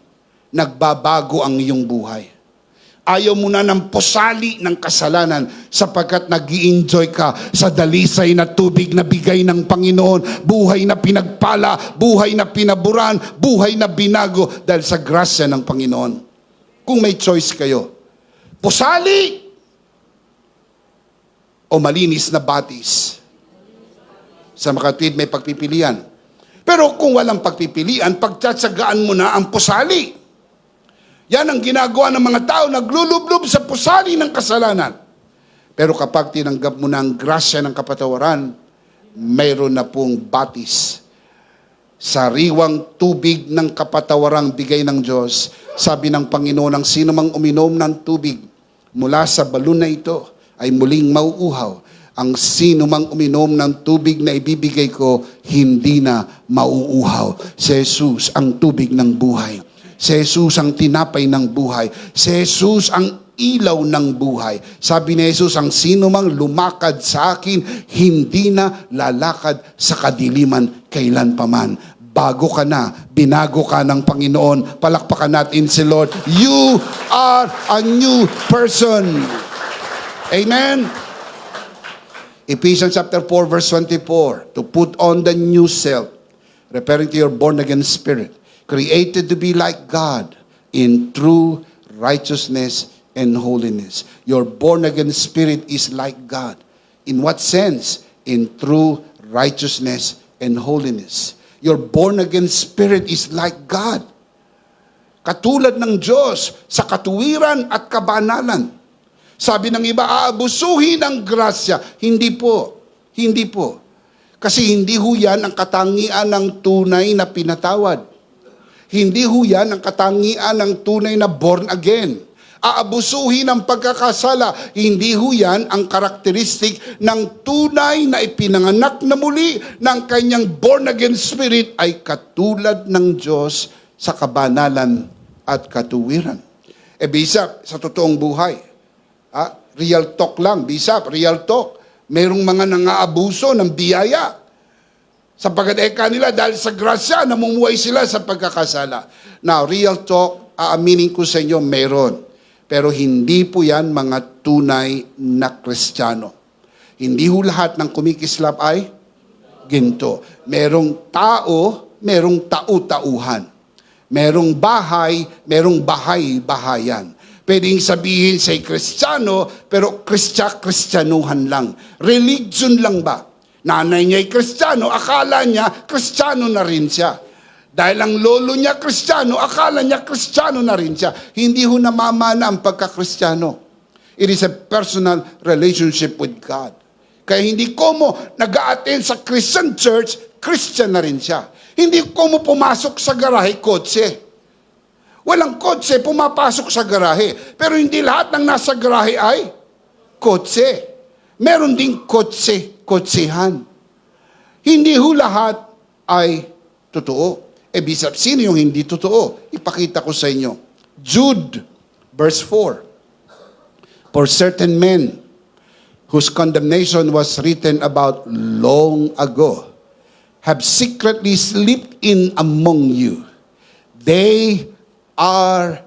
Nagbabago ang iyong buhay. Ayaw mo na ng pusali ng kasalanan sapagkat nag-i-enjoy ka sa dalisay na tubig na bigay ng Panginoon. Buhay na pinagpala, buhay na pinaburan, buhay na binago dahil sa grasya ng Panginoon. Kung may choice kayo, pusali o malinis na batis. Sa makatwid may pagpipilian. Pero kung walang pagpipilian, pagtsatsagaan mo na ang pusali. Yan ang ginagawa ng mga tao, naglulublob sa pusali ng kasalanan. Pero kapag tinanggap mo na ang grasya ng kapatawaran, mayroon na pong batis. Sariwang tubig ng kapatawarang bigay ng Diyos. Sabi ng Panginoon, ang sino mang uminom ng tubig mula sa balon na ito ay muling mauuhaw. Ang sino mang uminom ng tubig na ibibigay ko, hindi na mauuhaw. Si Jesus ang tubig ng buhay. Si Jesus ang tinapay ng buhay. Si Jesus ang ilaw ng buhay. Sabi ni Jesus, ang sino mang lumakad sa akin, hindi na lalakad sa kadiliman kailanpaman. Bago ka na, binago ka ng Panginoon. Palakpakan natin si Lord. You are a new person. Amen? Ephesians chapter 4 verse 24, to put on the new self, referring to your born-again spirit, created to be like God in true righteousness and holiness. Your born-again spirit is like God. In what sense? In true righteousness and holiness. Your born-again spirit is like God. Katulad ng Diyos sa katuwiran at kabanalan. Sabi ng iba, aabusuhin ang grasya. Hindi po. Hindi po. Kasi hindi ho yan ang katangian ng tunay na pinatawad. Hindi ho yan ang katangian ng tunay na born again. Aabusuhin ang pagkakasala. Hindi ho yan ang karakteristik ng tunay na ipinanganak na muli ng kanyang born again spirit ay katulad ng Diyos sa kabanalan at katuwiran. Bisap, sa totoong buhay, real talk lang, Bisap, real talk. Merong mga nangaabuso ng biyaya. Sapagkat nila dahil sa grasya, namumuhay sila sa pagkakasala. Now, real talk, aaminin ko sa inyo, meron. Pero hindi po yan mga tunay na Kristiyano. Hindi ho lahat ng kumikislap ay ginto. Merong tao, merong tau-tauhan. Merong bahay, merong bahay-bahayan. Pwedeng sabihin siya'y Kristiyano, pero Kristyanuhan lang. Religion lang ba? Nanay niya'y Kristiyano, akala niya Kristiyano na rin siya. Dahil ang lolo niya Kristiyano, akala niya Kristiyano na rin siya. Hindi ho namamana ang pagka-Kristiyano. It is a personal relationship with God. Kaya hindi ko mo nag-a-attend sa Christian church, Christian na rin siya. Hindi ko mo pumasok sa garahe, kotse. Walang kotse, pumapasok sa garahe. Pero hindi lahat ng nasa garahe ay kotse. Meron ding kotsehan. Hindi ho lahat ay totoo. Bisap, sino yung hindi totoo? Ipakita ko sa inyo. Jude, verse 4. For certain men, whose condemnation was written about long ago, have secretly slipped in among you. They are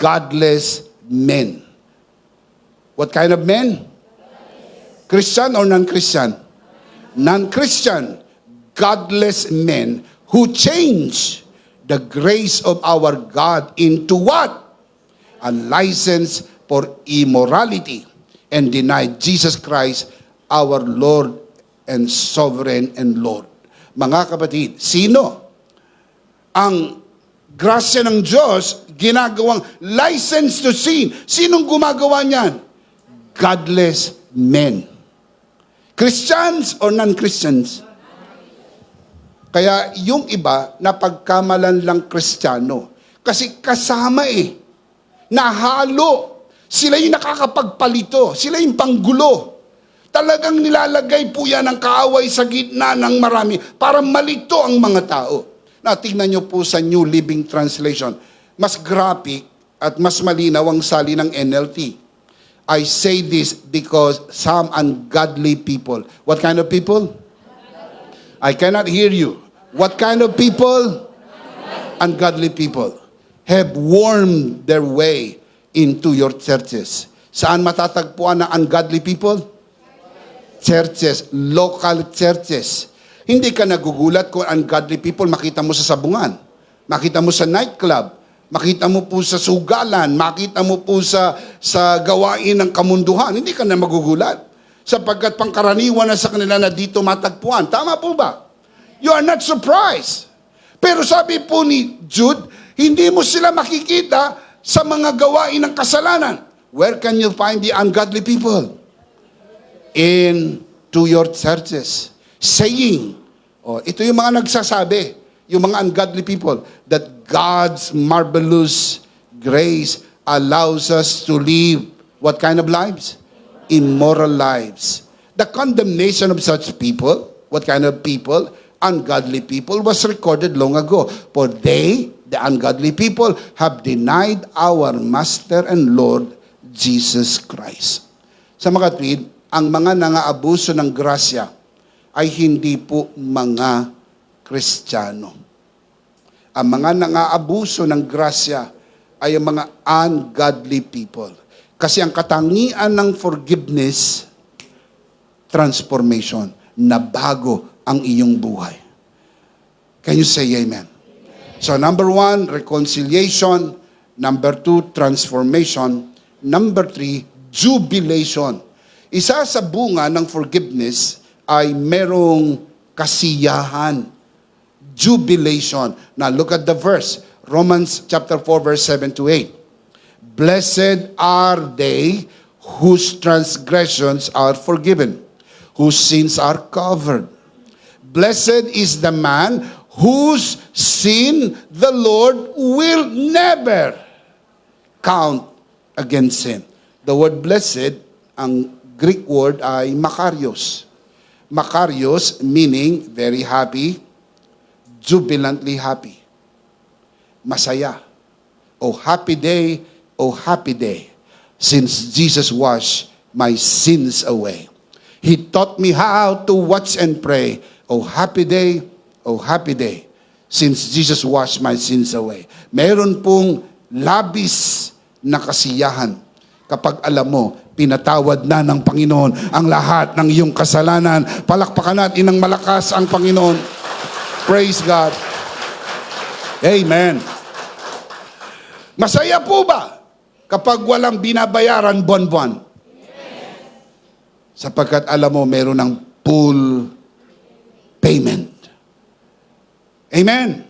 godless men. What kind of men? Christian or non-Christian? Non-Christian, godless men who change the grace of our God into what? A license for immorality, and deny Jesus Christ, our Lord and Sovereign and Lord. Mga kapatid, sino ang grasya ng Diyos ginagawang license to sin? Sinong gumagawa niyan? Godless men. Christians or non-Christians? Kaya yung iba, napagkamalan lang Kristiyano. Kasi kasama nahalo. Sila yung nakakapagpalito. Sila yung panggulo. Talagang nilalagay po yan ang kaaway sa gitna ng marami para malito ang mga tao. Tingnan nyo po sa New Living Translation. Mas graphic at mas malinaw ang sali ng NLT. I say this because some ungodly people. What kind of people? I cannot hear you. What kind of people? Ungodly people have wormed their way into your churches. Saan matatagpuan na ungodly people? Churches, local churches. Hindi ka nagugulat kung ungodly people makita mo sa sabungan, makita mo sa nightclub, makita mo po sa sugalan, makita mo po sa gawain ng kamunduhan. Hindi ka na magugulat. Sapagkat pangkaraniwan na sa kanila na dito matagpuan. Tama po ba? You are not surprised. Pero sabi po ni Jude, hindi mo sila makikita sa mga gawain ng kasalanan. Where can you find the ungodly people? Into your churches. Saying, ito yung mga nagsasabi, yung mga ungodly people, that God's marvelous grace allows us to live what kind of lives? Immoral lives. The condemnation of such people, what kind of people? Ungodly people, was recorded long ago. For they, the ungodly people, have denied our Master and Lord Jesus Christ. Sa mga kapatid, ang mga nangaabuso ng grasya ay hindi po mga Kristiyano. Ang mga nangaabuso ng grasya ay ang mga ungodly people. Kasi ang katangian ng forgiveness, transformation, na bago ang iyong buhay. Can you say amen? So number 1, reconciliation. Number 2, transformation. Number 3, jubilation. Isa sa bunga ng forgiveness ay merong kasiyahan. Jubilation. Now look at the verse. Romans chapter 4 verse 7 to 8. Blessed are they whose transgressions are forgiven, whose sins are covered. Blessed is the man whose sin the Lord will never count against him. The word blessed, ang Greek word ay makarios. Makarios meaning very happy, jubilantly happy. Masaya. Oh happy day, since Jesus washed my sins away. He taught me how to watch and pray. Oh happy day, since Jesus washed my sins away. Meron pong labis na kasiyahan kapag alam mo, pinatawad na ng Panginoon ang lahat ng iyong kasalanan. Palakpakan natin ng malakas ang Panginoon. Praise God. Amen. Masaya po ba kapag walang binabayaran buwan-buwan? Sapagkat alam mo, meron ng full payment. Amen.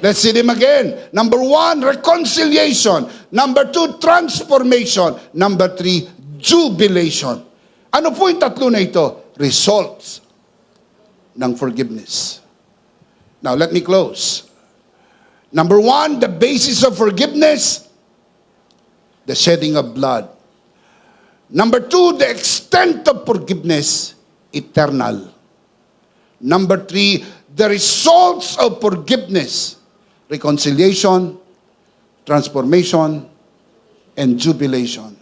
Let's see them again. Number 1, reconciliation. Number 2, transformation. Number 3, jubilation. Ano po yung tatlo na ito? Results ng forgiveness. Now, let me close. Number 1, the basis of forgiveness, the shedding of blood. Number 2, the extent of forgiveness, eternal. Number 3, the results of forgiveness, reconciliation, transformation, and jubilation.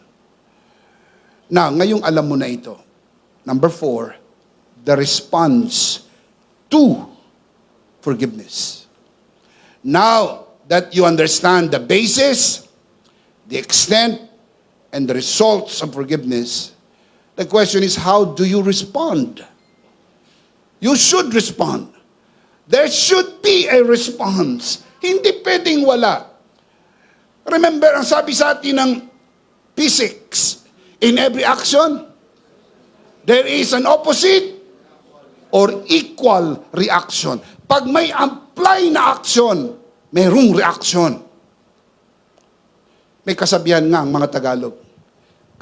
Now, ngayong alam mo na ito. Number 4, the response to forgiveness. Now that you understand the basis, the extent, and the results of forgiveness, the question is, how do you respond? You should respond. There should be a response. Hindi pwedeng wala. Remember, ang sabi sa atin ng physics, in every action, there is an opposite or equal reaction. Pag may apply na action, mayroong reaction. May kasabihan nga ang mga Tagalog,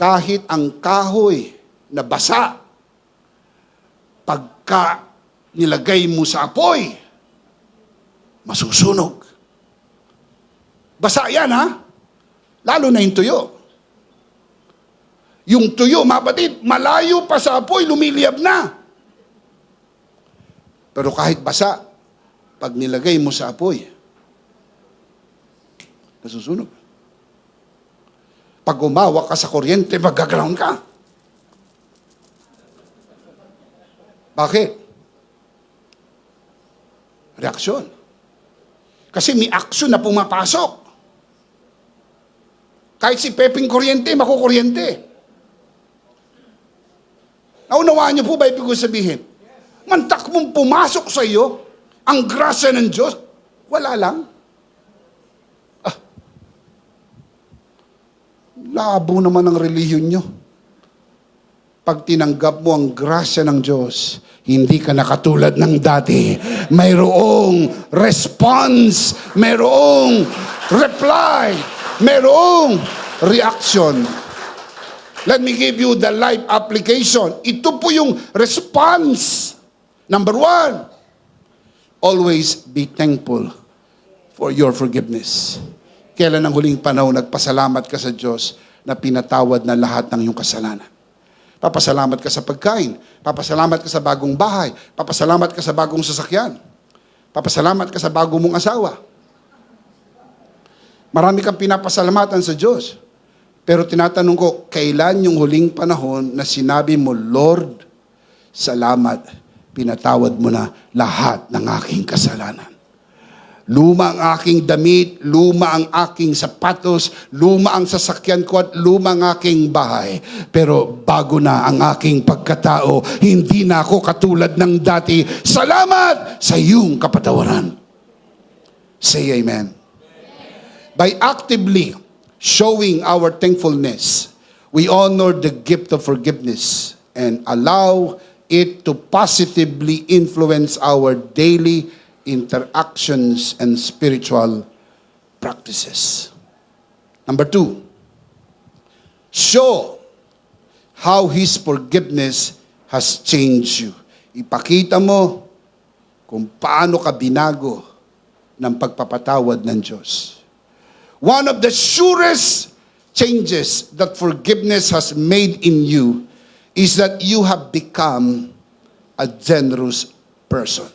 kahit ang kahoy na basa, pagka nilagay mo sa apoy, masusunog. Basa yan, ha? Lalo na yung tuyo. Yung tuyo, mapatid, malayo pa sa apoy, lumiliyab na. Pero kahit basa, pag nilagay mo sa apoy, nasusunog. Pag umawa ka sa kuryente, mag-ground ka. Bakit? Reaksyon. Kasi may aksyon na pumapasok. Kahit si Pepeng kuryente, makukuryente. Naunawaan niyo po ba ibig ko sabihin? Mantak mong pumasok sa iyo, ang grasya ng Diyos, wala lang. Labo naman ang relihiyon nyo. Pag tinanggap mo ang grasya ng Diyos, hindi ka na katulad ng dati. Mayroong response, mayroong reply, mayroong reaction. Let me give you the life application. Ito po yung response. Number 1, always be thankful for your forgiveness. Kailan ang huling panahon nagpasalamat ka sa Diyos na pinatawad na lahat ng iyong kasalanan? Papasalamat ka sa pagkain. Papasalamat ka sa bagong bahay. Papasalamat ka sa bagong sasakyan. Papasalamat ka sa bagong mong asawa. Marami kang pinapasalamatan sa Diyos. Pero tinatanong ko, kailan yung huling panahon na sinabi mo, Lord, salamat, pinatawad mo na lahat ng aking kasalanan. Luma ang aking damit, luma ang aking sapatos, luma ang sasakyan ko at luma ang aking bahay. Pero bago na ang aking pagkatao, hindi na ako katulad ng dati. Salamat sa iyong kapatawaran. Say amen. By actively showing our thankfulness, we honor the gift of forgiveness and allow it to positively influence our daily interactions and spiritual practices. Number 2, show how His forgiveness has changed you. Ipakita mo kung paano ka binago ng pagpapatawad ng Diyos. One of the surest changes that forgiveness has made in you is that you have become a generous person.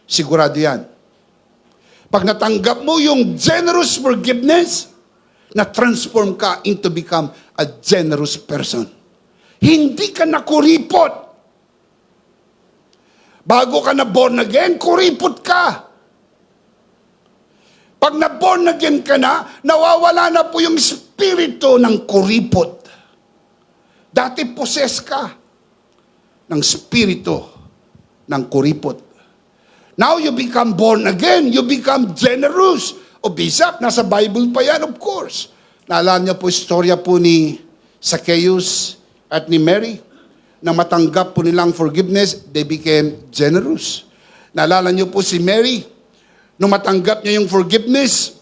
Sigurado yan. Pag natanggap mo yung generous forgiveness, na-transform ka into become a generous person. Hindi ka na kuripot. Bago ka na born again, kuripot ka. Pag na-born again ka na, nawawala na po yung spirito ng kuripot. Dati possess ka ng spirito ng kuripot. Now you become born again, you become generous. O bisap, nasa Bible pa yan, of course. Naalala niyo po istorya po ni Zacchaeus at ni Mary. Na matanggap po nilang forgiveness, they became generous. Naalala niyo po si Mary, nung matanggap niya yung forgiveness,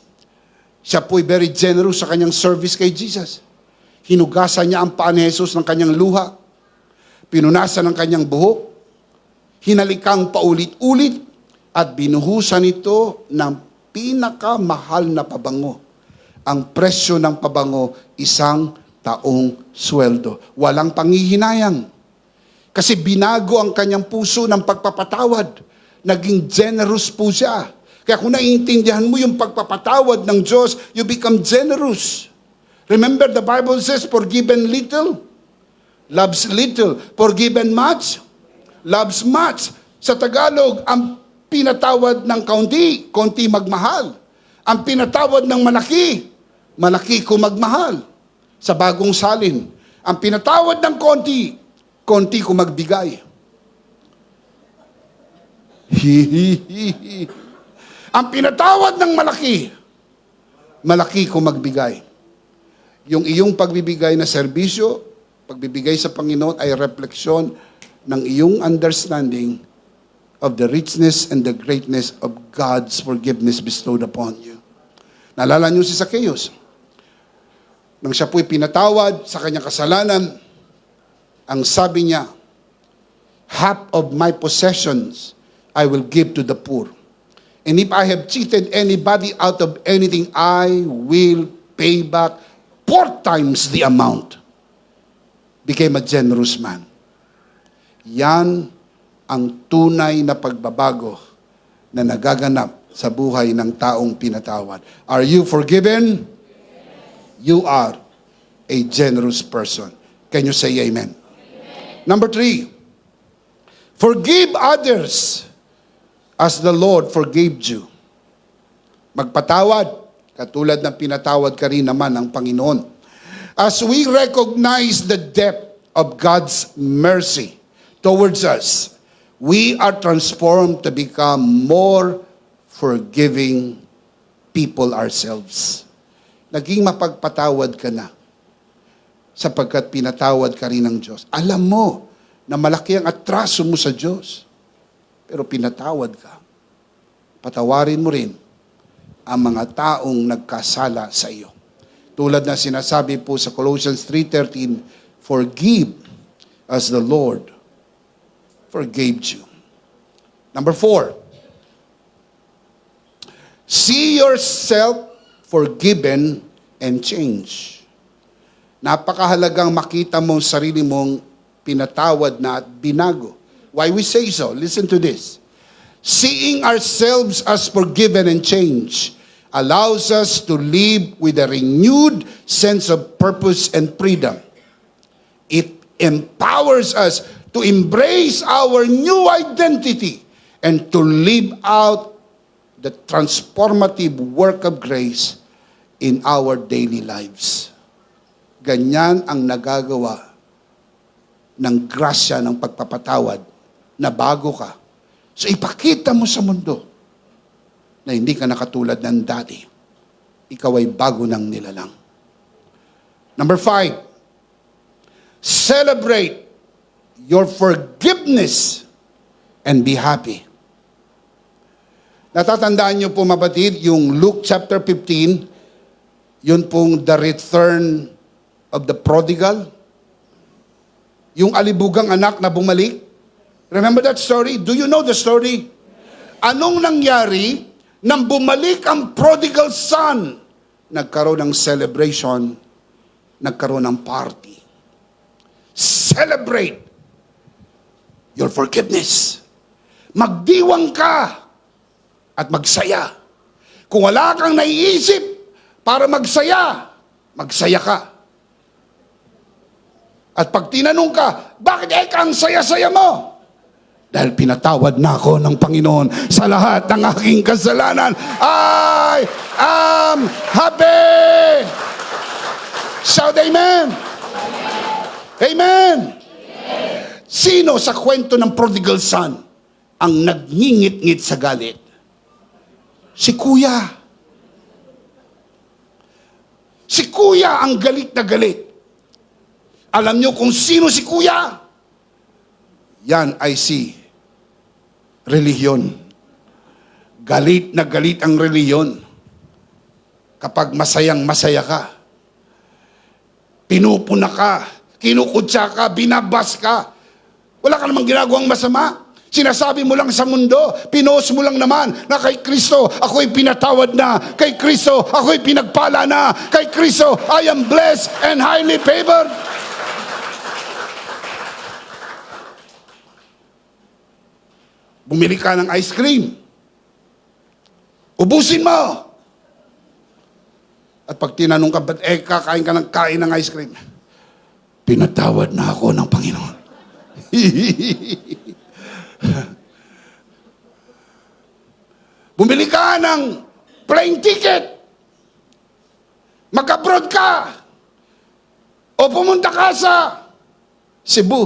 siya po'y very generous sa kanyang service kay Jesus. Hinugasan niya ang paa ni Jesus ng kanyang luha. Pinunasan ng kanyang buhok. Hinalikang paulit-ulit at binuhusan ito ng pinakamahal na pabango. Ang presyo ng pabango, 1 taong sweldo. Walang panghihinayang. Kasi binago ang kanyang puso ng pagpapatawad. Naging generous po siya. Kaya kung naiintindihan mo yung pagpapatawad ng Diyos, you become generous. Remember, the Bible says, forgiven little, loves little. Forgiven much, loves much. Sa Tagalog, ang pinatawad ng kaunti, kaunti magmahal. Ang pinatawad ng malaki, malaki ko magmahal. Sa bagong salin, ang pinatawad ng konti, konti ko magbigay. Ang pinatawad ng malaki, malaki ko magbigay. Yung iyong pagbibigay na serbisyo, pagbibigay sa Panginoon ay refleksyon ng iyong understanding of the richness and the greatness of God's forgiveness bestowed upon you. Naalala niyo si Zacchaeus? Nang siya po'y pinatawad sa kanyang kasalanan, ang sabi niya, half of my possessions I will give to the poor. And if I have cheated anybody out of anything, I will pay back 4 times the amount. Became a generous man. Yan ang tunay na pagbabago na nagaganap sa buhay ng taong pinatawad. Are you forgiven? You are a generous person. Can you say amen? Number 3, forgive others as the Lord forgave you. Magpatawad, katulad ng pinatawad ka rin naman ng Panginoon. As we recognize the depth of God's mercy towards us, we are transformed to become more forgiving people ourselves. Naging mapagpatawad ka na sapagkat pinatawad ka rin ng Diyos. Alam mo na malaki ang atraso mo sa Diyos, pero pinatawad ka. Patawarin mo rin ang mga taong nagkasala sa iyo. Tulad na sinasabi po sa Colossians 3:13, forgive as the Lord forgave you. Number 4, see yourself forgiven and change. Napakahalagang makita mo sarili mong pinatawad na at binago. Why we say so? Listen to this. Seeing ourselves as forgiven and changed allows us to live with a renewed sense of purpose and freedom. It empowers us to embrace our new identity and to live out the transformative work of grace in our daily lives. Ganyan ang nagagawa ng grasya ng pagpapatawad na bago ka. So ipakita mo sa mundo na hindi ka nakatulad ng dati. Ikaw ay bago ng nilalang. Number 5, celebrate your forgiveness and be happy. Natatandaan niyo po mabatid, yung Luke chapter 15, yun pong the return of the prodigal. Yung alibugang anak na bumalik. Remember that story? Do you know the story? Anong nangyari nang bumalik ang prodigal son? Nagkaroon ng celebration, nagkaroon ng party. Celebrate your forgiveness. Magdiwang ka at magsaya. Kung wala kang naiisip para magsaya, magsaya ka. At pag tinanong ka, bakit ang saya-saya mo? Dahil pinatawad na ako ng Panginoon sa lahat ng aking kasalanan. I am happy! Shout amen! Amen! Sino sa kwento ng prodigal son ang nagngingit-ngit sa galit? Si kuya. Si kuya ang galit na galit. Alam niyo kung sino si kuya? Yan ay si relihiyon. Galit na galit ang relihiyon. Kapag masayang masaya ka, pinupuna ka, kinukutsa ka, binabas ka, wala ka namang ginagawang masama. Sinasabi mo lang sa mundo, pinost mo lang naman na kay Kristo ako'y pinatawad na, kay Kristo ako'y pinagpala na, kay Kristo I am blessed and highly favored. Bumili ka ng ice cream. Ubusin mo. At pag tinanong ka, ba't kakain ka ng kain ng ice cream? Pinatawad na ako ng Panginoon. Bumili ka ng plane ticket. Mag-abroad ka. O pumunta ka sa Cebu.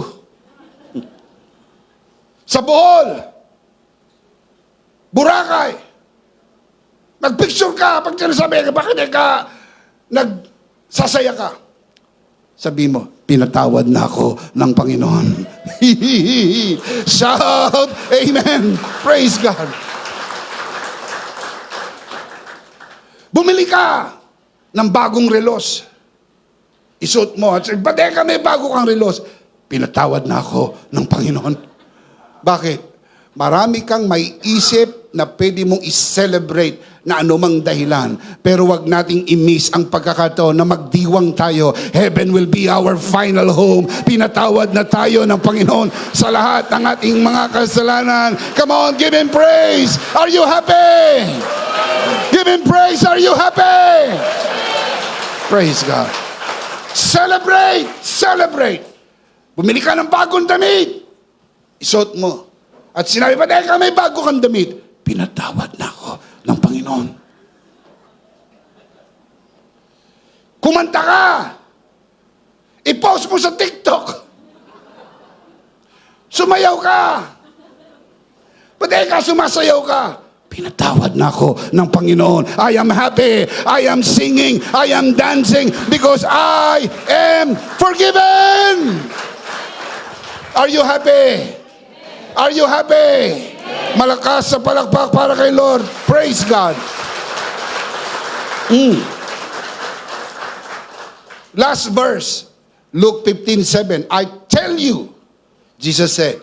Sa Bohol. Boracay. Mag-picture ka. Pag sinasabi ka, bakit ka nagsasaya ka? Sabi mo, pinatawad na ako ng Panginoon. Shout, amen. Praise God. Bumili ka ng bagong relos. Isuot mo. At sabi, ba't may bago kang relos? Pinatawad na ako ng Panginoon. Bakit? Marami kang may isip na pwede mong i-celebrate na anumang dahilan. Pero wag nating i-miss ang pagkakataon na magdiwang tayo. Heaven will be our final home. Pinatawad na tayo ng Panginoon sa lahat ng ating mga kasalanan. Come on, give Him praise. Are you happy? Give Him praise. Are you happy? Praise God. Celebrate! Celebrate! Bumili ka ng bagong damit. Isuot mo. At sinabi pa, dahil may bago kang damit, pinatawad na ako ng Panginoon. Kumanta ka. I-post mo sa TikTok. Sumayaw ka. Ba't ka sumasayaw ka? Pinatawad na ako ng Panginoon. I am happy. I am singing. I am dancing because I am forgiven. Are you happy? Are you happy? Malakas sa palakpak para kay Lord. Praise God. Last verse, Luke 15:7. I tell you, Jesus said,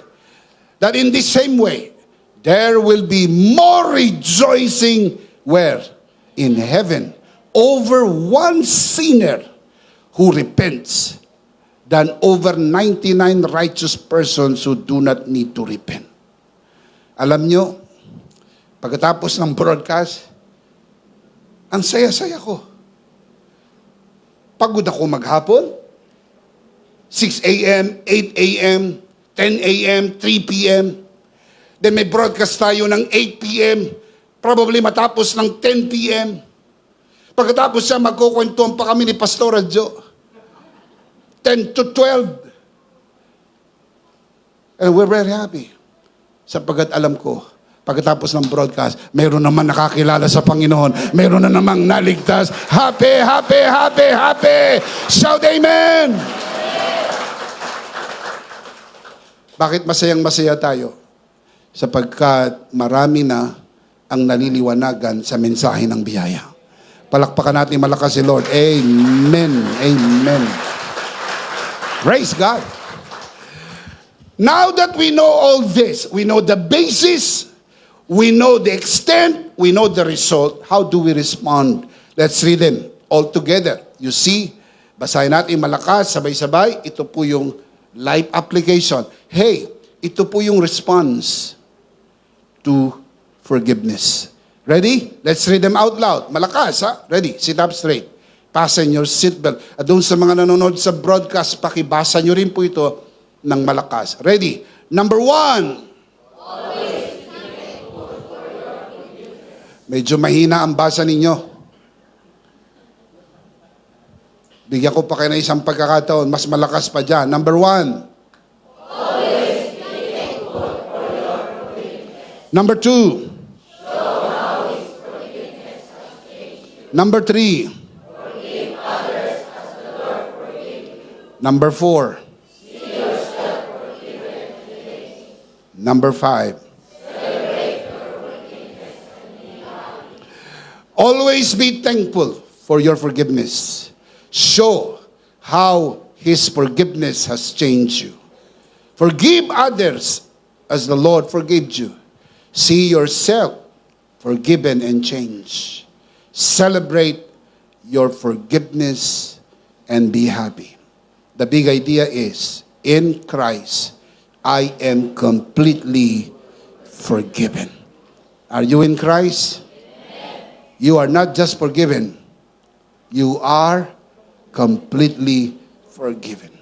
that in the same way, there will be more rejoicing where? In heaven, over one sinner who repents than over 99 righteous persons who do not need to repent. Alam nyo, pagkatapos ng broadcast, ang saya-saya ko. Pagod ako maghapon, 6 a.m., 8 a.m., 10 a.m., 3 p.m., then may broadcast tayo ng 8 p.m., probably matapos ng 10 p.m. Pagkatapos siya, magkukwentuhan pa kami ni Pastor Adjo. 10 to 12. And we're very happy. Sapagkat alam ko, pagkatapos ng broadcast, mayroon naman nakakilala sa Panginoon. Mayroon na namang naligtas. Happy, happy, happy, happy. Shout amen. Bakit masayang-masaya tayo? Sapagkat marami na ang naliliwanagan sa mensahe ng biyaya. Palakpakan natin malakas si Lord. Amen. Amen. Praise God. Now that we know all this, we know the basis, we know the extent, we know the result, how do we respond? Let's read them all together. You see, basahin natin malakas, sabay-sabay. Ito po yung live application. Hey, ito po yung response to forgiveness. Ready? Let's read them out loud. Malakas, ha? Ready? Sit up straight. Fasten your seatbelt. At doon sa mga nanonood sa broadcast, pakibasa nyo rin po ito ng malakas. Ready? Number 1. Medyo mahina ang basa ninyo. Bigyan ko pa kayo ng isang pagkakataon. Mas malakas pa dyan. Number 1. Number 2. Number 3. Number 4. Number 5. Always be thankful for your forgiveness. Show how His forgiveness has changed you. Forgive others as the Lord forgave you. See yourself forgiven and changed. Celebrate your forgiveness and be happy. The big idea is, in Christ, I am completely forgiven. Are you in Christ? You are not just forgiven. You are completely forgiven.